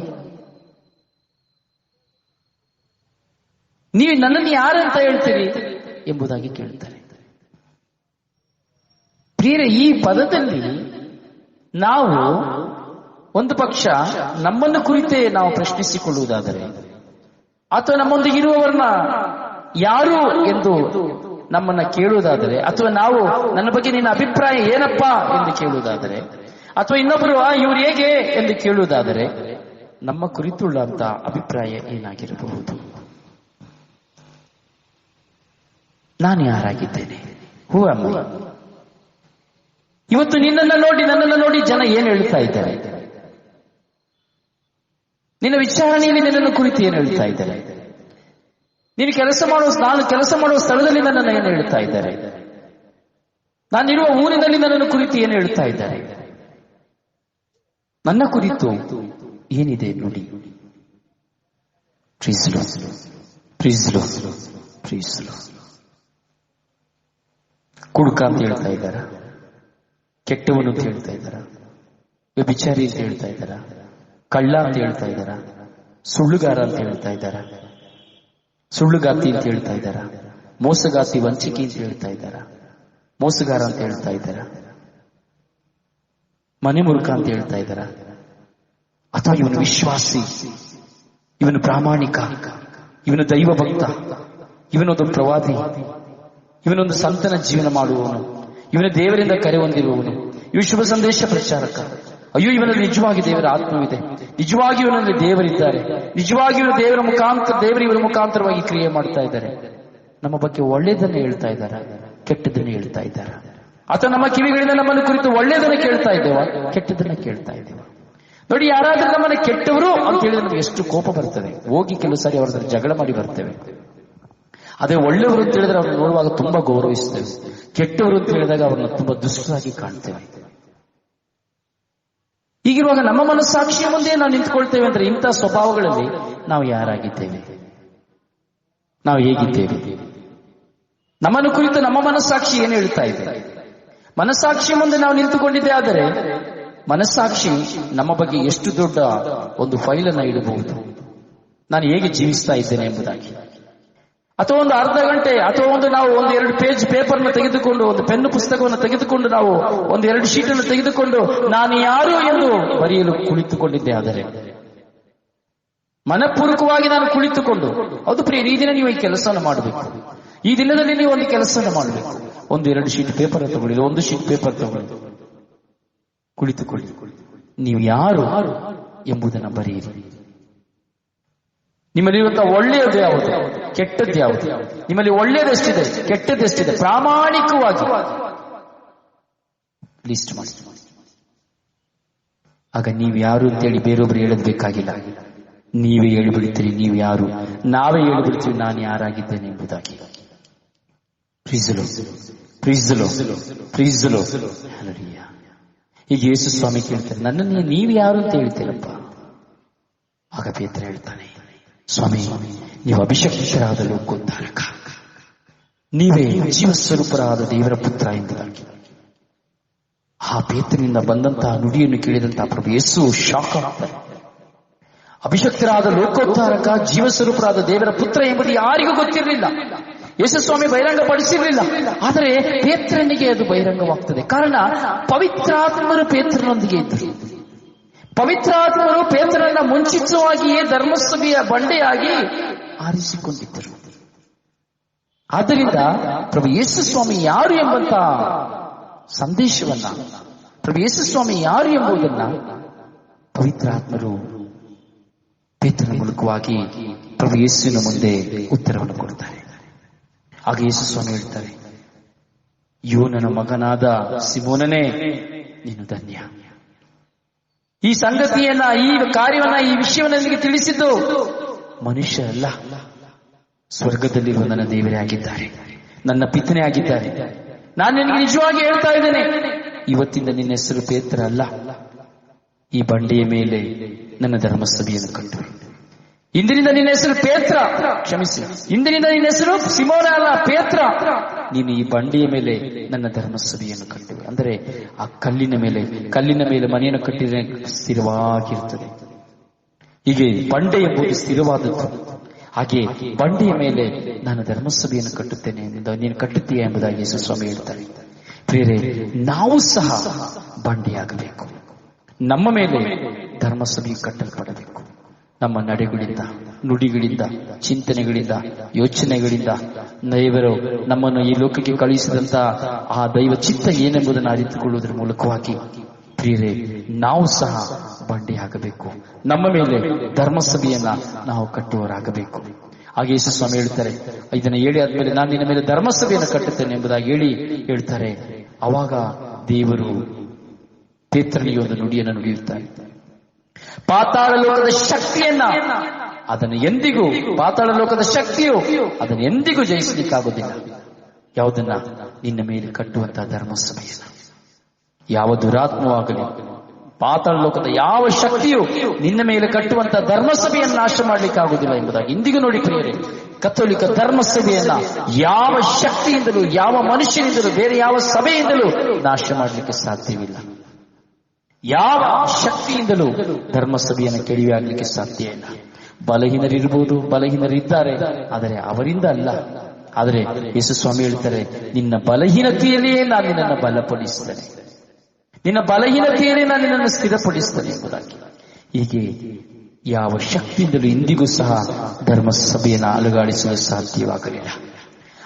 ನೀವು ನನ್ನನ್ನು ಯಾರಂತ ಹೇಳ್ತೀರಿ ಎಂಬುದಾಗಿ ಕೇಳ್ತಾರೆ. ಪ್ರಿಯರೇ, ಈ ಪದದಲ್ಲಿ ನಾವು ಒಂದು ಪಕ್ಷ ನಮ್ಮನ್ನು ಕುರಿತೇ ನಾವು ಪ್ರಶ್ನಿಸಿಕೊಳ್ಳುವುದಾದರೆ, ಅಥವಾ ನಮ್ಮೊಂದಿಗಿರುವವರನ್ನ ಯಾರು ಎಂದು ನಮ್ಮನ್ನ ಕೇಳುವುದಾದರೆ, ಅಥವಾ ನಾವು ನನ್ನ ಬಗ್ಗೆ ನಿನ್ನ ಅಭಿಪ್ರಾಯ ಏನಪ್ಪಾ ಎಂದು ಕೇಳುವುದಾದರೆ, ಅಥವಾ ಇನ್ನೊಬ್ಬರು ಇವ್ರು ಹೇಗೆ ಎಂದು ಕೇಳುವುದಾದರೆ, ನಮ್ಮ ಕುರಿತುಳ್ಳಂತ ಅಭಿಪ್ರಾಯ ಏನಾಗಿರಬಹುದು? ನಾನು ಯಾರಾಗಿದ್ದೇನೆ? ಹೂ ಅಮ್ಮ. ಇವತ್ತು ನನ್ನನ್ನು ನೋಡಿ ಜನ ಏನ್ ಹೇಳ್ತಾ ಇದ್ದಾರೆ? ನಿನ್ನ ವಿಚಾರಣೆಯಲ್ಲಿ ನಿನ್ನನ್ನು ಕುರಿತು ಏನು ಹೇಳ್ತಾ ಇದ್ದಾರೆ? ನಾನು ಕೆಲಸ ಮಾಡುವ ಸ್ಥಳದಲ್ಲಿ ನನ್ನನ್ನು ಏನು ಹೇಳ್ತಾ ಇದ್ದಾರೆ? ನಾನಿರುವ ಊರಿನಲ್ಲಿ ನನ್ನನ್ನು ಕುರಿತು ಏನು ಹೇಳ್ತಾ ಇದ್ದಾರೆ? ನನ್ನ ಕುರಿತು ಏನಿದೆ ನೋಡಿ. ಪ್ರೀಸಲು ಪ್ರೀಸಲು ಪ್ರೀಸಲು. ಕುಡುಕ ಅಂತ ಹೇಳ್ತಾ ಇದ್ದಾರ, ಕೆಟ್ಟವನು ಅಂತ ಹೇಳ್ತಾ ಇದ್ದಾರ, ವ್ಯಭಿಚಾರಿ ಅಂತ ಹೇಳ್ತಾ ಇದ್ದಾರ, ಕಳ್ಳ ಅಂತ ಹೇಳ್ತಾ ಇದ್ದಾರ, ಸುಳ್ಳುಗಾರ ಅಂತ ಹೇಳ್ತಾ ಇದ್ದಾರ, ಸುಳ್ಳುಗಾತಿ ಅಂತ ಹೇಳ್ತಾ ಇದ್ದಾರ, ಮೋಸಗಾತಿ ವಂಚಿಕೆ ಅಂತ ಹೇಳ್ತಾ ಇದ್ದಾರ, ಮೋಸಗಾರ ಅಂತ ಹೇಳ್ತಾ ಇದ್ದಾರ, ಮನೆ ಮುರುಕ ಅಂತ ಹೇಳ್ತಾ ಇದ್ದಾರ, ಅಥವಾ ಇವನು ವಿಶ್ವಾಸಿ, ಇವನು ಪ್ರಾಮಾಣಿಕ, ಇವನು ದೈವ ಭಕ್ತ, ಇವನೊಂದು ಪ್ರವಾದಿ, ಇವನೊಂದು ಸಂತನ ಜೀವನ ಮಾಡುವವನು, ಇವನು ದೇವರಿಂದ ಕರೆ ಹೊಂದಿರುವವನು, ಇವು ಶುಭ ಸಂದೇಶ ಪ್ರಚಾರಕ, ಅಯ್ಯೋ ಇವನಲ್ಲಿ ನಿಜವಾಗಿ ದೇವರ ಆತ್ಮವಿದೆ, ನಿಜವಾಗಿ ಇವನಲ್ಲಿ ದೇವರಿದ್ದಾರೆ, ನಿಜವಾಗಿ ಇವನು ದೇವರು ಇವರ ಮುಖಾಂತರವಾಗಿ ಕ್ರಿಯೆ ಮಾಡ್ತಾ ಇದ್ದಾರೆ. ನಮ್ಮ ಬಗ್ಗೆ ಒಳ್ಳೆಯದನ್ನ ಹೇಳ್ತಾ ಇದ್ದಾರ, ಕೆಟ್ಟದನ್ನ ಹೇಳ್ತಾ ಇದ್ದಾರ, ಅಥವಾ ನಮ್ಮ ಕಿವಿಗಳಿಂದ ನಮ್ಮನ್ನು ಕುರಿತು ಒಳ್ಳೆಯದನ್ನ ಕೇಳ್ತಾ ಇದ್ದೇವ, ಕೆಟ್ಟದನ್ನ ಕೇಳ್ತಾ ಇದ್ದೇವ. ನೋಡಿ, ಯಾರಾದ್ರೂ ನಮ್ಮನ್ನ ಕೆಟ್ಟವರು ಅಂತ ಹೇಳಿದ್ರೆ ನಮ್ಗೆ ಎಷ್ಟು ಕೋಪ ಬರ್ತದೆ, ಹೋಗಿ ಕೆಲವು ಸಾರಿ ಅವ್ರ ಜಗಳ ಮಾಡಿ ಬರ್ತೇವೆ. ಅದೇ ಒಳ್ಳೆಯವರು ಅಂತ ಹೇಳಿದ್ರೆ ಅವ್ರನ್ನ ನೋಡುವಾಗ ತುಂಬಾ ಗೌರವಿಸ್ತೇವೆ, ಕೆಟ್ಟವರು ಅಂತ ಹೇಳಿದಾಗ ಅವ್ರನ್ನ ತುಂಬಾ ದುಷ್ಟರಾಗಿ ಕಾಣ್ತೇವೆ. ಹೀಗಿರುವಾಗ ನಮ್ಮ ಮನಸ್ಸಾಕ್ಷಿಯ ಮುಂದೆ ನಾವು ನಿಂತ್ಕೊಳ್ತೇವೆ ಅಂದ್ರೆ ಇಂಥ ಸ್ವಭಾವಗಳಲ್ಲಿ ನಾವು ಯಾರಾಗಿದ್ದೇವೆ, ನಾವು ಹೇಗಿದ್ದೇವೆ, ನಮ್ಮನ್ನು ಕುರಿತು ನಮ್ಮ ಮನಸ್ಸಾಕ್ಷಿ ಏನು ಹೇಳ್ತಾ ಇದೆ? ಮನಸ್ಸಾಕ್ಷಿ ಮುಂದೆ ನಾವು ನಿಂತುಕೊಂಡಿದ್ದೇ ಆದರೆ ಮನಸ್ಸಾಕ್ಷಿ ನಮ್ಮ ಬಗ್ಗೆ ಎಷ್ಟು ದೊಡ್ಡ ಒಂದು ಫೈಲನ್ನು ಇಡಬಹುದು, ನಾನು ಹೇಗೆ ಜೀವಿಸ್ತಾ ಇದ್ದೇನೆ ಎಂಬುದಾಗಿ. ಅಥವಾ ಒಂದು ಅರ್ಧ ಗಂಟೆ ಅಥವಾ ನಾವು ಒಂದು 2 ಪೇಜ್ ಪೇಪರ್ನ ತೆಗೆದುಕೊಂಡು, ಒಂದು ಪೆನ್ನು ಪುಸ್ತಕವನ್ನು ತೆಗೆದುಕೊಂಡು, ನಾವು ಒಂದು 2 ಶೀಟನ್ನು ತೆಗೆದುಕೊಂಡು ನಾನು ಯಾರು ಎಂದು ಬರೆಯಲು ಕುಳಿತುಕೊಂಡಿದ್ದೆ ಆದರೆ, ಮನಪೂರ್ವಕವಾಗಿ ನಾನು ಕುಳಿತುಕೊಂಡು, ಹೌದು ಪ್ರಿಯ, ಈ ದಿನ ನೀವು ಈ ಕೆಲಸವನ್ನು ಮಾಡಬೇಕು, ಈ ದಿನದಲ್ಲಿ ನೀವು ಒಂದು ಕೆಲಸವನ್ನು ಮಾಡಬೇಕು, ಒಂದು 2 ಶೀಟ್ ಪೇಪರ್ ತಗೊಳ್ಳಿ, 1 ಶೀಟ್ ಪೇಪರ್ ತಗೊಳ್ಳಿ, ಕುಳಿತುಕೊಳ್ಳಿ, ನೀವು ಯಾರು ಎಂಬುದನ್ನು ಬರೆಯಿರಿ. ನಿಮ್ಮಲ್ಲಿರುವಂತಹ ಒಳ್ಳೆಯದು ಯಾವುದು, ಕೆಟ್ಟದ್ದು ಯಾವುದು, ನಿಮ್ಮಲ್ಲಿ ಒಳ್ಳೆಯದೆಷ್ಟಿದೆ, ಕೆಟ್ಟದ್ದೆಷ್ಟಿದೆ, ಪ್ರಾಮಾಣಿಕವಾಗಿ ಲಿಸ್ಟ್ ಮಾಡಿ. ಆಗ ನೀವು ಯಾರು ಅಂತೇಳಿ ಬೇರೊಬ್ರು ಹೇಳೋದು ಬೇಕಾಗಿಲ್ಲ, ನೀವೇ ಹೇಳಿಬಿಡ್ತೀರಿ ನೀವು ಯಾರು, ನಾವೇ ಹೇಳಿಬಿಡ್ತೀವಿ ನಾನು ಯಾರಾಗಿದ್ದೇನೆ ಎಂಬುದಾಗಿ. ಪ್ರೀಸಲು ಪ್ರೀಸಲು ಪ್ರೀಸಲು. ಈಗ ಯೇಸು ಸ್ವಾಮಿ ಕೇಳ್ತಾರೆ, ನನ್ನನ್ನು ನೀವು ಯಾರು ಅಂತ ಹೇಳ್ತೀರಪ್ಪ? ಆಗ ಪೇತ್ರ ಹೇಳ್ತಾನೆ, ಸ್ವಾಮಿ ನೀವು ಅಭಿಷೇಕಿತರಾದ ಲೋಕೋದ್ಧಾರಕ, ನೀವೇ ಜೀವ ಸ್ವರೂಪರಾದ ದೇವರ ಪುತ್ರ ಎಂಬುದಾಗಿ. ಆ ಪೇತ್ರನಿಂದ ಬಂದಂತಹ ನುಡಿಯನ್ನು ಕೇಳಿದಂತಹ ಪ್ರಭು ಯೇಸು ಶಾಕ್ ಆಗ್ತಾರೆ. ಅಭಿಷಕ್ತರಾದ ಲೋಕೋದ್ಧಾರಕ, ಜೀವ ಸ್ವರೂಪರಾದ ದೇವರ ಪುತ್ರ ಎಂಬುದು ಯಾರಿಗೂ ಗೊತ್ತಿರಲಿಲ್ಲ, ಯೇಸು ಸ್ವಾಮಿ ಬಹಿರಂಗಪಡಿಸಿರಲಿಲ್ಲ. ಆದರೆ ಪೇತ್ರನಿಗೆ ಅದು ಬಹಿರಂಗವಾಗ್ತದೆ. ಕಾರಣ, ಪವಿತ್ರಾತ್ಮರು ಪೇತ್ರನೊಂದಿಗೆ ಇದ್ದರು. ಪವಿತ್ರಾತ್ಮರು ಪೇತ್ರನನ್ನ ಮುಂಚಿತವಾಗಿಯೇ ಧರ್ಮಸಭೆಯ ಬಂಡೆಯಾಗಿ ಆರಿಸಿಕೊಂಡಿದ್ದರು. ಆದ್ದರಿಂದ ಪ್ರಭು ಯೇಸು ಸ್ವಾಮಿ ಯಾರು ಎಂಬಂತ ಸಂದೇಶವನ್ನ, ಪ್ರಭು ಯೇಸು ಸ್ವಾಮಿ ಯಾರು ಎಂಬುದನ್ನ ಪವಿತ್ರಾತ್ಮರು ಪೇತ್ರನ ಮೂಲಕವಾಗಿ ಪ್ರಭು ಯೇಸುವಿನ ಮುಂದೆ ಉತ್ತರವನ್ನು ಕೊಡ್ತಾರೆ. ಆಗ ಯೇಸು ಸ್ವಾಮಿ ಹೇಳ್ತಾರೆ, ಯೋನನ ಮಗನಾದ ಸಿಮೋನನೇ, ನೀನು ಧನ್ಯ. ಈ ಸಂಗತಿಯನ್ನ, ಈ ಕಾರ್ಯವನ್ನ, ಈ ವಿಷಯವನ್ನ ನಿನಗೆ ತಿಳಿಸಿದ್ದು ಮನುಷ್ಯ ಅಲ್ಲ, ಸ್ವರ್ಗದಲ್ಲಿರುವ ನನ್ನ ದೇವರೇ ಆಗಿದ್ದಾರೆ, ನನ್ನ ಪಿತನೇ ಆಗಿದ್ದಾರೆ. ನಾನು ನಿನಗೆ ನಿಜವಾಗಿ ಹೇಳ್ತಾ ಇದ್ದೇನೆ, ಇವತ್ತಿಂದ ನಿನ್ನ ಹೆಸರು ಪೇತ್ರ ಅಲ್ಲ, ಈ ಬಂಡೆಯ ಮೇಲೆ ನನ್ನ ಧರ್ಮಸಭೆಯನ್ನು ಕಟ್ಟು. ಇಂದಿನಿಂದ ನಿನ್ನ ಹೆಸರು ಪೇತ್ರ, ಕ್ಷಮಿಸಿ, ಇಂದಿನಿಂದ ನಿನ್ನ ಹೆಸರು ಸಿಮೋನ ಅಲ್ಲ, ಪೇತ್ರ. ನೀನು ಈ ಬಂಡೆಯ ಮೇಲೆ ನನ್ನ ಧರ್ಮಸಭೆಯನ್ನು ಕಟ್ಟುವೆ. ಅಂದರೆ ಆ ಕಲ್ಲಿನ ಮೇಲೆ ಮನೆಯನ್ನು ಕಟ್ಟಿದರೆ ಸ್ಥಿರವಾಗಿರ್ತದೆ. ಹೀಗೆ ಬಂಡೆ ಎಂಬುದು ಸ್ಥಿರವಾದದ್ದು. ಹಾಗೆ ಬಂಡೆಯ ಮೇಲೆ ನಾನು ಧರ್ಮಸಭೆಯನ್ನು ಕಟ್ಟುತ್ತೇನೆ, ನೀನು ಕಟ್ಟುತ್ತೀಯ ಎಂಬುದಾಗಿ ಯೇಸು ಸ್ವಾಮಿ ಹೇಳ್ತಾರೆ. ಪ್ರಿಯರೇ, ನಾವು ಸಹ ಬಂಡೆಯಾಗಬೇಕು. ನಮ್ಮ ಮೇಲೆ ಧರ್ಮಸಭೆ ಕಟ್ಟಲ್ಪಡಬೇಕು. ನಮ್ಮ ನಡೆಗಳಿಂದ, ನುಡಿಗಳಿಂದ, ಚಿಂತನೆಗಳಿಂದ, ಯೋಚನೆಗಳಿಂದ ದೇವರು ನಮ್ಮನ್ನು ಈ ಲೋಕಕ್ಕೆ ಕಳುಹಿಸಿದಂತ ಆ ದೈವ ಚಿತ್ತ ಏನೆಂಬುದನ್ನು ಅರಿತುಕೊಳ್ಳುವುದರ ಮೂಲಕವಾಗಿ ಪ್ರಿಯರೇ, ನಾವು ಸಹ ಬಂಡೆಯಾಗಬೇಕು. ನಮ್ಮ ಮೇಲೆ ಧರ್ಮಸಭೆಯನ್ನ ನಾವು ಕಟ್ಟುವವರಾಗಬೇಕು. ಹಾಗೆ ಯೇಸು ಸ್ವಾಮಿ ಹೇಳ್ತಾರೆ, ಇದನ್ನ ಹೇಳಿ ಆದ್ಮೇಲೆ ನಾನು ನಿನ್ನ ಮೇಲೆ ಧರ್ಮಸಭೆಯನ್ನು ಕಟ್ಟುತ್ತೇನೆ ಎಂಬುದಾಗಿ ಹೇಳ್ತಾರೆ. ಅವಾಗ ದೇವರು ಪೇತ್ರನಿಗೆ ಒಂದು ನುಡಿಯನ್ನು ನುಡಿಯುತ್ತಾರೆ. ಪಾತಾಳ ಲೋಕದ ಶಕ್ತಿಯನ್ನ, ಅದನ್ನು ಎಂದಿಗೂ, ಪಾತಾಳ ಲೋಕದ ಶಕ್ತಿಯು ಅದನ್ನು ಎಂದಿಗೂ ಜಯಿಸಲಿಕ್ಕಾಗುವುದಿಲ್ಲ. ಯಾವುದನ್ನ? ನಿನ್ನ ಮೇಲೆ ಕಟ್ಟುವಂತಹ ಧರ್ಮಸಭೆಯನ್ನ. ಯಾವ ದುರಾತ್ಮವಾಗಲಿ, ಪಾತಾಳ ಲೋಕದ ಯಾವ ಶಕ್ತಿಯು ನಿನ್ನ ಮೇಲೆ ಕಟ್ಟುವಂತ ಧರ್ಮಸಭೆಯನ್ನು ನಾಶ ಮಾಡ್ಲಿಕ್ಕೆ ಆಗುವುದಿಲ್ಲ ಎಂಬುದಾಗಿ ಇಂದಿಗೂ ನೋಡಿ ಪ್ರಿಯರೇ, ಕಥೋಲಿಕ ಧರ್ಮಸಭೆಯನ್ನ ಯಾವ ಶಕ್ತಿಯಿಂದಲೂ, ಯಾವ ಮನುಷ್ಯನಿಂದಲೂ, ಬೇರೆ ಯಾವ ಸಭೆಯಿಂದಲೂ ನಾಶ ಮಾಡಲಿಕ್ಕೆ ಸಾಧ್ಯವಿಲ್ಲ. ಯಾವ ಶಕ್ತಿಯಿಂದಲೂ ಧರ್ಮಸಭೆಯನ್ನು ಕೆಡವಿ ಆಗ್ಲಿಕ್ಕೆ ಸಾಧ್ಯ ಇಲ್ಲ. ಬಲಹೀನರಿರ್ಬೋದು, ಬಲಹೀನರಿದ್ದಾರೆ, ಆದರೆ ಅವರಿಂದ ಅಲ್ಲ. ಆದರೆ ಯೇಸು ಸ್ವಾಮಿ ಹೇಳ್ತಾರೆ, ನಿನ್ನ ಬಲಹೀನತೆಯಲ್ಲಿಯೇ ನಾನು ನಿನ್ನನ್ನು ಬಲಪಡಿಸ್ತೇನೆ, ನಿನ್ನ ಬಲಹೀನತೆಯನ್ನೇ ನಾನು ನಿನ್ನನ್ನು ಸ್ಥಿರಪಡಿಸ್ತೇನೆ ಎಂಬುದಾಗಿ. ಹೀಗೆ ಯಾವ ಶಕ್ತಿಯಿಂದಲೂ ಇಂದಿಗೂ ಸಹ ಧರ್ಮಸಭೆಯನ್ನು ಅಲುಗಾಡಿಸಲು ಸಾಧ್ಯವಾಗಲಿಲ್ಲ.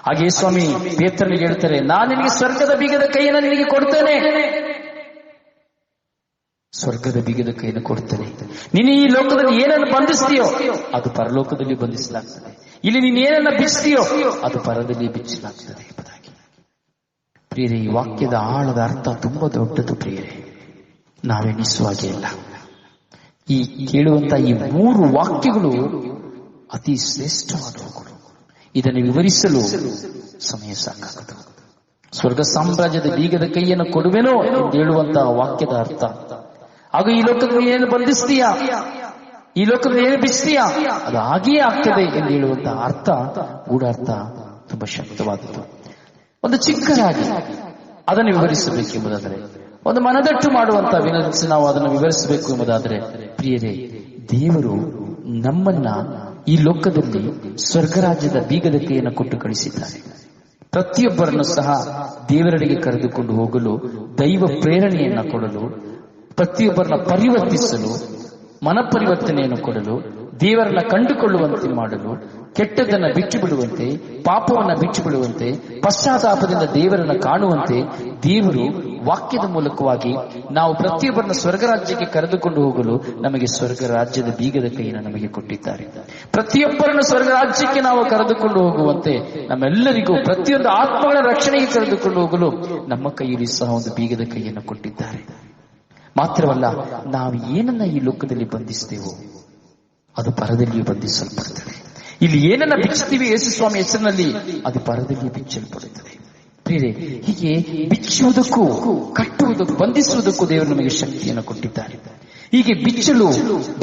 ಹಾಗೆ ಸ್ವಾಮಿ ಪೇತ್ರನಿಗೆ ಹೇಳ್ತಾರೆ, ನಾನು ನಿನಗೆ ಸ್ವರ್ಗದ ಬೀಗದ ಕೈಯನ್ನು ನಿನಗೆ ಕೊಡ್ತೇನೆ, ಸ್ವರ್ಗದ ಬೀಗದ ಕೈಯನ್ನು ಕೊಡ್ತೇನೆ. ನೀನು ಈ ಲೋಕದಲ್ಲಿ ಏನನ್ನು ಬಂಧಿಸ್ತೀಯೋ ಅದು ಪರಲೋಕದಲ್ಲಿ ಬಂಧಿಸಲಾಗ್ತದೆ, ಇಲ್ಲಿ ನೀನು ಏನನ್ನ ಬಿಚ್ಚಿಸ್ತೀಯೋ ಅದು ಪರದಲ್ಲಿ ಬಿಚ್ಚಲಾಗ್ತದೆ ಎಂಬುದಾಗಿ. ಪ್ರಿಯರೇ, ಈ ವಾಕ್ಯದ ಆಳದ ಅರ್ಥ ತುಂಬಾ ದೊಡ್ಡದು ಪ್ರಿಯರೇ, ನಾವೆಣಿಸುವ ಹಾಗೆ ಇಲ್ಲ. ಈ ಕೇಳುವಂತ ಈ 3 ವಾಕ್ಯಗಳು ಅತಿ ಶ್ರೇಷ್ಠವಾದವುಗಳು. ಇದನ್ನು ವಿವರಿಸಲು ಸಮಯ ಸಾಕಾಗದು. ಸ್ವರ್ಗ ಸಾಮ್ರಾಜ್ಯದ ಬೀಗದ ಕೈಯನ್ನು ಕೊಡುವೆನೋ ಎಂದು ಹೇಳುವಂತಹ ವಾಕ್ಯದ ಅರ್ಥ, ಹಾಗೂ ಈ ಲೋಕದಲ್ಲಿ ಏನು ಬಂಧಿಸ್ತೀಯಾ, ಈ ಲೋಕದಲ್ಲಿ ಏನು ಬಿಚ್ಚಿಸ್ತೀಯಾ ಅದು ಹಾಗೆಯೇ ಆಗ್ತದೆ ಎಂದು ಹೇಳುವಂತಹ ಅರ್ಥ, ಗೂಢಾರ್ಥ ತುಂಬಾ ಶಕ್ತವಾದದ್ದು. ಒಂದು ಚಿಕ್ಕದಾಗಿ ಅದನ್ನು ವಿವರಿಸಬೇಕೆಂಬುದಾದರೆ, ಒಂದು ಮನದಟ್ಟು ಮಾಡುವಂತಹ ವಿನಂತಿ ನಾವು ಅದನ್ನು ವಿವರಿಸಬೇಕು ಎಂಬುದಾದರೆ, ಪ್ರಿಯರೇ, ದೇವರು ನಮ್ಮನ್ನ ಈ ಲೋಕದಲ್ಲಿ ಸ್ವರ್ಗರಾಜ್ಯದ ಬೀಗದ ಕೈಯನ್ನು ಕೊಟ್ಟು ಕಳಿಸಿದ್ದಾರೆ. ಪ್ರತಿಯೊಬ್ಬರನ್ನು ಸಹ ದೇವರೆಡೆಗೆ ಕರೆದುಕೊಂಡು ಹೋಗಲು, ದೈವ ಪ್ರೇರಣೆಯನ್ನ ಕೊಡಲು, ಪ್ರತಿಯೊಬ್ಬರನ್ನ ಪರಿವರ್ತಿಸಲು, ಮನಪರಿವರ್ತನೆಯನ್ನು ಕೊಡಲು, ದೇವರನ್ನ ಕಂಡುಕೊಳ್ಳುವಂತೆ ಮಾಡಲು, ಕೆಟ್ಟದ್ದನ್ನ ಬಿಟ್ಟು ಬಿಡುವಂತೆ, ಪಾಪವನ್ನ ಬಿಟ್ಟು ಬಿಡುವಂತೆ, ಪಶ್ಚಾತ್ತಾಪದಿಂದ ದೇವರನ್ನ ಕಾಣುವಂತೆ ದೇವರು ವಾಕ್ಯದ ಮೂಲಕವಾಗಿ ನಾವು ಪ್ರತಿಯೊಬ್ಬರನ್ನ ಸ್ವರ್ಗರಾಜ್ಯಕ್ಕೆ ಕರೆದುಕೊಂಡು ಹೋಗಲು ನಮಗೆ ಸ್ವರ್ಗ ರಾಜ್ಯದ ಬೀಗದ ಕೈಯನ್ನು ನಮಗೆ ಕೊಟ್ಟಿದ್ದಾರೆ. ಪ್ರತಿಯೊಬ್ಬರನ್ನು ಸ್ವರ್ಗರಾಜ್ಯಕ್ಕೆ ನಾವು ಕರೆದುಕೊಂಡು ಹೋಗುವಂತೆ, ನಮ್ಮೆಲ್ಲರಿಗೂ ಪ್ರತಿಯೊಂದು ಆತ್ಮಗಳ ರಕ್ಷಣೆಗೆ ಕರೆದುಕೊಂಡು ಹೋಗಲು ನಮ್ಮ ಕೈಯಲ್ಲಿ ಸಹ ಒಂದು ಬೀಗದ ಕೈಯನ್ನು ಕೊಟ್ಟಿದ್ದಾರೆ. ಮಾತ್ರವಲ್ಲ, ನಾವು ಏನನ್ನ ಈ ಲೋಕದಲ್ಲಿ ಬಂಧಿಸ್ತೇವೋ ಅದು ಪರದಲ್ಲಿಯೂ ಬಂಧಿಸಲ್ಪಡುತ್ತದೆ. ಇಲ್ಲಿ ಏನನ್ನ ಬಿಚ್ಚುತ್ತೀವಿ ಯೇಸು ಸ್ವಾಮಿ ಹೆಸರಿನಲ್ಲಿ ಅದು ಪರದಲ್ಲಿಯೂ ಬಿಚ್ಚಲ್ಪಡುತ್ತದೆ. ಪ್ರಿಯರೇ, ಹೀಗೆ ಬಿಚ್ಚುವುದಕ್ಕೂ, ಕಟ್ಟುವುದಕ್ಕೂ, ಬಂಧಿಸುವುದಕ್ಕೂ ದೇವರು ನಮಗೆ ಶಕ್ತಿಯನ್ನು ಕೊಟ್ಟಿದ್ದಾರೆ. ಹೀಗೆ ಬಿಚ್ಚಲು,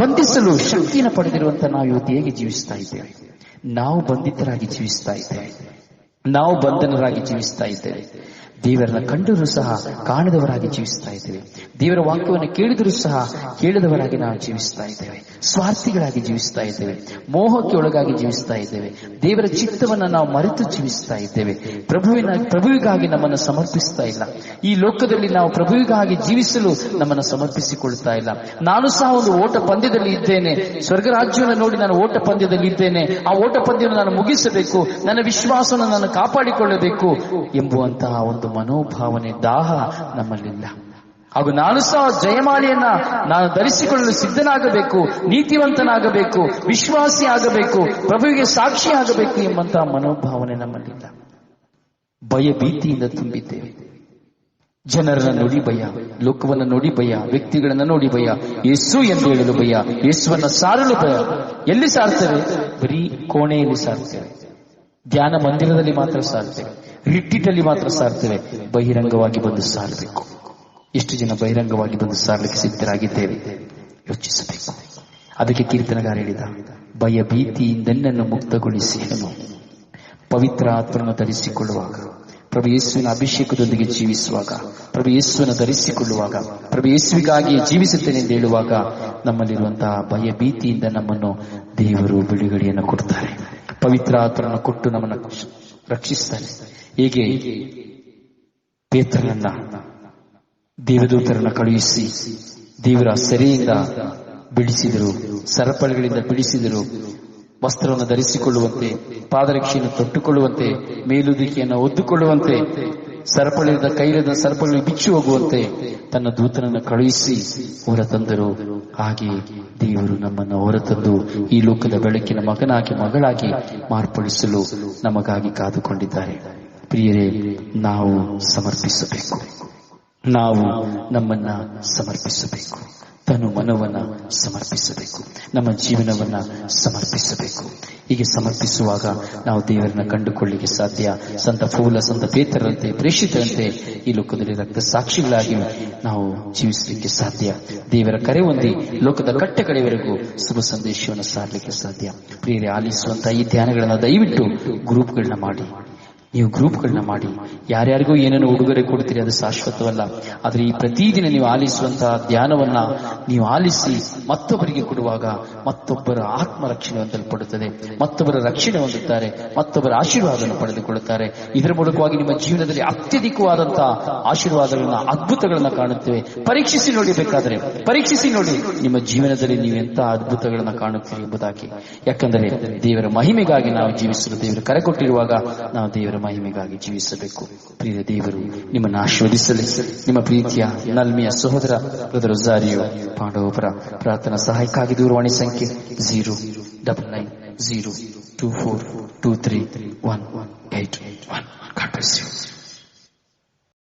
ಬಂಧಿಸಲು ಶಕ್ತಿಯನ್ನು ಪಡೆದಿರುವಂತಹ ನಾವು ಇವತ್ತು ಹೇಗೆ ಜೀವಿಸ್ತಾ ಇದ್ದೇವೆ? ನಾವು ಬಂಧಿತರಾಗಿ ಜೀವಿಸ್ತಾ ಇದ್ದೇವೆ, ನಾವು ಬಂಧನರಾಗಿ ಜೀವಿಸ್ತಾ ಇದ್ದೇವೆ. ದೇವರನ್ನ ಕಂಡರೂ ಸಹ ಕಾಣದವರಾಗಿ ಜೀವಿಸ್ತಾ ಇದ್ದೇವೆ. ದೇವರ ವಾಕ್ಯವನ್ನು ಕೇಳಿದರೂ ಸಹ ಕೇಳದವರಾಗಿ ನಾವು ಜೀವಿಸ್ತಾ ಇದ್ದೇವೆ. ಸ್ವಾರ್ಥಿಗಳಾಗಿ ಜೀವಿಸ್ತಾ ಇದ್ದೇವೆ, ಮೋಹಕ್ಕೆ ಒಳಗಾಗಿ ಜೀವಿಸ್ತಾ ಇದ್ದೇವೆ. ದೇವರ ಚಿತ್ತವನ್ನು ನಾವು ಮರೆತು ಜೀವಿಸ್ತಾ ಇದ್ದೇವೆ. ಪ್ರಭುವಿಗಾಗಿ ನಮ್ಮನ್ನು ಸಮರ್ಪಿಸ್ತಾ ಇಲ್ಲ. ಈ ಲೋಕದಲ್ಲಿ ನಾವು ಪ್ರಭುವಿಗಾಗಿ ಜೀವಿಸಲು ನಮ್ಮನ್ನು ಸಮರ್ಪಿಸಿಕೊಳ್ತಾ ಇಲ್ಲ. ನಾನು ಸಹ ಒಂದು ಓಟ ಪಂದ್ಯದಲ್ಲಿ ಇದ್ದೇನೆ, ಸ್ವರ್ಗ ರಾಜ್ಯವನ್ನು ನೋಡಿ ನಾನು ಓಟ ಪಂದ್ಯದಲ್ಲಿ ಇದ್ದೇನೆ, ಆ ಓಟ ಪಂದ್ಯವನ್ನು ನಾನು ಮುಗಿಸಬೇಕು, ನನ್ನ ವಿಶ್ವಾಸವನ್ನು ನಾನು ಕಾಪಾಡಿಕೊಳ್ಳಬೇಕು ಎಂಬುವಂತಹ ಒಂದು ಮನೋಭಾವನೆ, ದಾಹ ನಮ್ಮಲ್ಲಿಲ್ಲ. ಹಾಗೂ ನಾನು ಸಹ ಜಯಮಾಲೆಯನ್ನ ನಾನು ಧರಿಸಿಕೊಳ್ಳಲು ಸಿದ್ಧನಾಗಬೇಕು, ನೀತಿವಂತನಾಗಬೇಕು, ವಿಶ್ವಾಸಿ ಆಗಬೇಕು, ಪ್ರಭುವಿಗೆ ಸಾಕ್ಷಿ ಆಗಬೇಕು ಎಂಬಂತಹ ಮನೋಭಾವನೆ ನಮ್ಮಲ್ಲಿಲ್ಲ. ಭಯ ಭೀತಿಯಿಂದ ತುಂಬಿದ್ದೇವೆ. ಜನರನ್ನ ನೋಡಿ ಭಯ, ಲೋಕವನ್ನ ನೋಡಿ ಭಯ, ವ್ಯಕ್ತಿಗಳನ್ನ ನೋಡಿ ಭಯ, ಯೇಸು ಎಂದು ಹೇಳಲು ಭಯ, ಯೇಸುವನ್ನ ಸಾರಲು ಭಯ. ಎಲ್ಲಿ ಸಾರ್ತೇವೆ? ಬರೀ ಕೋಣೆಯಲ್ಲಿ ಸಾರ್ತೇವೆ, ಧ್ಯಾನ ಮಂದಿರದಲ್ಲಿ ಮಾತ್ರ ಸಾರ್ತೇವೆ, ರಿಟ್ಟಿಟಲ್ಲಿ ಮಾತ್ರ ಸಾರ್ತೇವೆ. ಬಹಿರಂಗವಾಗಿ ಬಂದು ಸಾರಬೇಕು. ಎಷ್ಟು ಜನ ಬಹಿರಂಗವಾಗಿ ಬಂದು ಸಾರಲಿಕ್ಕೆ ಸಿದ್ಧರಾಗಿದ್ದೇವೆ? ಯೋಚಿಸಬೇಕು. ಅದಕ್ಕೆ ಕೀರ್ತನಗಾರ ಹೇಳಿದ, ಭಯ ಭೀತಿಯಿಂದೆನ್ನನ್ನು ಮುಕ್ತಗೊಳಿಸಿದನು. ಪವಿತ್ರ ಆತ್ಮವನ್ನು ಧರಿಸಿಕೊಳ್ಳುವಾಗ, ಪ್ರಭು ಯೇಸುವಿನ ಅಭಿಷೇಕದೊಂದಿಗೆ ಜೀವಿಸುವಾಗ, ಪ್ರಭು ಯೇಸುವನ್ನು ಧರಿಸಿಕೊಳ್ಳುವಾಗ, ಪ್ರಭು ಯೇಸುವಿಗಾಗಿ ಜೀವಿಸುತ್ತೇನೆ ಎಂದು ಹೇಳುವಾಗ ನಮ್ಮಲ್ಲಿರುವಂತಹ ಭಯ ಭೀತಿಯಿಂದ ನಮ್ಮನ್ನು ದೇವರು ಬಿಡುಗಡೆಯನ್ನು ಕೊಡ್ತಾರೆ. ಪವಿತ್ರ ಆತ್ಮವನ್ನು ಕೊಟ್ಟು ನಮ್ಮನ್ನು ರಕ್ಷಿಸ್ತಾನೆ. ಹೇಗೆ ಪೇತ್ರನನ್ನ ದೇವದೂತರನ್ನ ಕಳುಹಿಸಿ ದೇವರ ಸೆರೆಯಿಂದ ಬಿಡಿಸಿದರು, ಸರಪಳಿಗಳಿಂದ ಬಿಡಿಸಿದರು, ವಸ್ತ್ರವನ್ನು ಧರಿಸಿಕೊಳ್ಳುವಂತೆ, ಪಾದರಕ್ಷೆಯನ್ನು ತೊಟ್ಟುಕೊಳ್ಳುವಂತೆ, ಮೇಲುದಿಕೆಯನ್ನು ಒದ್ದುಕೊಳ್ಳುವಂತೆ, ಸರಪಳಿಯಿಂದ ಕೈಲಿದ್ದ ಸರಪಳಿ ಬಿಚ್ಚಿ ಹೋಗುವಂತೆ ತನ್ನ ದೂತನನ್ನು ಕಳುಹಿಸಿ ಹೊರತಂದರು. ಹಾಗೆ ದೇವರು ನಮ್ಮನ್ನು ಹೊರತಂದು ಈ ಲೋಕದ ಬೆಳಕಿನ ಮಗನಾಗಿ, ಮಗಳಾಗಿ ಮಾರ್ಪಡಿಸಲು ನಮಗಾಗಿ ಕಾದುಕೊಂಡಿದ್ದಾರೆ. ಪ್ರಿಯರೇ, ನಾವು ಸಮರ್ಪಿಸಬೇಕು, ನಾವು ನಮ್ಮನ್ನ ಸಮರ್ಪಿಸಬೇಕು. ತನು ಮನವನ್ನ ಸಮರ್ಪಿಸಬೇಕು, ನಮ್ಮ ಜೀವನವನ್ನ ಸಮರ್ಪಿಸಬೇಕು. ಹೀಗೆ ಸಮರ್ಪಿಸುವಾಗ ನಾವು ದೇವರನ್ನ ಕಂಡುಕೊಳ್ಳಿಕ್ಕೆ ಸಾಧ್ಯ. ಸಂತ ಪೌಲ, ಸಂತ ಪೇತ್ರರಂತೆ, ಪ್ರೇಷಿತರಂತೆ ಈ ಲೋಕದಲ್ಲಿ ರಕ್ತ ಸಾಕ್ಷಿಗಳಾಗಿ ನಾವು ಜೀವಿಸಲಿಕ್ಕೆ ಸಾಧ್ಯ. ದೇವರ ಕರೆ ಹೊಂದಿ ಲೋಕದ ಕಟ್ಟೆ ಕಡೆಯವರೆಗೂ ಶುಭ ಸಂದೇಶವನ್ನು ಸಾರಲಿಕ್ಕೆ ಸಾಧ್ಯ. ಪ್ರಿಯರೇ, ಆಲಿಸುವಂತಹ ಈ ಧ್ಯಾನಗಳನ್ನ ದಯವಿಟ್ಟು ಗ್ರೂಪ್ಗಳನ್ನ ಮಾಡಿ. ನೀವು ಗ್ರೂಪ್ಗಳನ್ನ ಮಾಡಿ. ಯಾರ್ಯಾರಿಗೂ ಏನೇನು ಉಡುಗೊರೆ ಕೊಡ್ತೀರಿ ಅದು ಶಾಶ್ವತವಲ್ಲ. ಆದರೆ ಈ ಪ್ರತಿದಿನ ನೀವು ಆಲಿಸುವಂತಹ ಧ್ಯಾನವನ್ನ ನೀವು ಆಲಿಸಿ ಮತ್ತೊಬ್ಬರಿಗೆ ಕೊಡುವಾಗ ಮತ್ತೊಬ್ಬರ ಆತ್ಮ ರಕ್ಷಣೆ ಹೊಂದಲ್ಪಡುತ್ತದೆ, ಮತ್ತೊಬ್ಬರ ರಕ್ಷಣೆ ಹೊಂದುತ್ತಾರೆ, ಮತ್ತೊಬ್ಬರ ಆಶೀರ್ವಾದವನ್ನು ಪಡೆದುಕೊಳ್ಳುತ್ತಾರೆ. ಇದರ ಮೂಲಕವಾಗಿ ನಿಮ್ಮ ಜೀವನದಲ್ಲಿ ಅತ್ಯಧಿಕವಾದಂತಹ ಆಶೀರ್ವಾದಗಳನ್ನ, ಅದ್ಭುತಗಳನ್ನ ಕಾಣುತ್ತೇವೆ. ಪರೀಕ್ಷಿಸಿ ನೋಡಿ, ಬೇಕಾದರೆ ಪರೀಕ್ಷಿಸಿ ನೋಡಿ ನಿಮ್ಮ ಜೀವನದಲ್ಲಿ ನೀವೆಂತ ಅದ್ಭುತಗಳನ್ನ ಕಾಣುತ್ತೀರಿ ಎಂಬುದಾಗಿ. ಯಾಕಂದರೆ ದೇವರ ಮಹಿಮೆಗಾಗಿ ನಾವು ಜೀವಿಸಲು ದೇವರು ಕರೆ ಕೊಟ್ಟಿರುವಾಗ ನಾವು ದೇವರ ಮಹಿಮೆಗಾಗಿ ಜೀವಿಸಬೇಕು. ಪ್ರಿಯ ದೇವರು ನಿಮ್ಮನ್ನು ಆಶೀರ್ವದಿಸಲಿ. ನಿಮ್ಮ ಪ್ರೀತಿಯ ನಲ್ಮೆಯ ಸಹೋದರ ಬ್ರದರ್ ರೊಜಾರಿಯೋ ಪಾಂಡವಪುರ ಪ್ರಾರ್ಥನಾ ಸಹಾಯಕ್ಕಾಗಿ ದೂರವಾಣಿ ಸಂಖ್ಯೆ 09902423181. God bless you.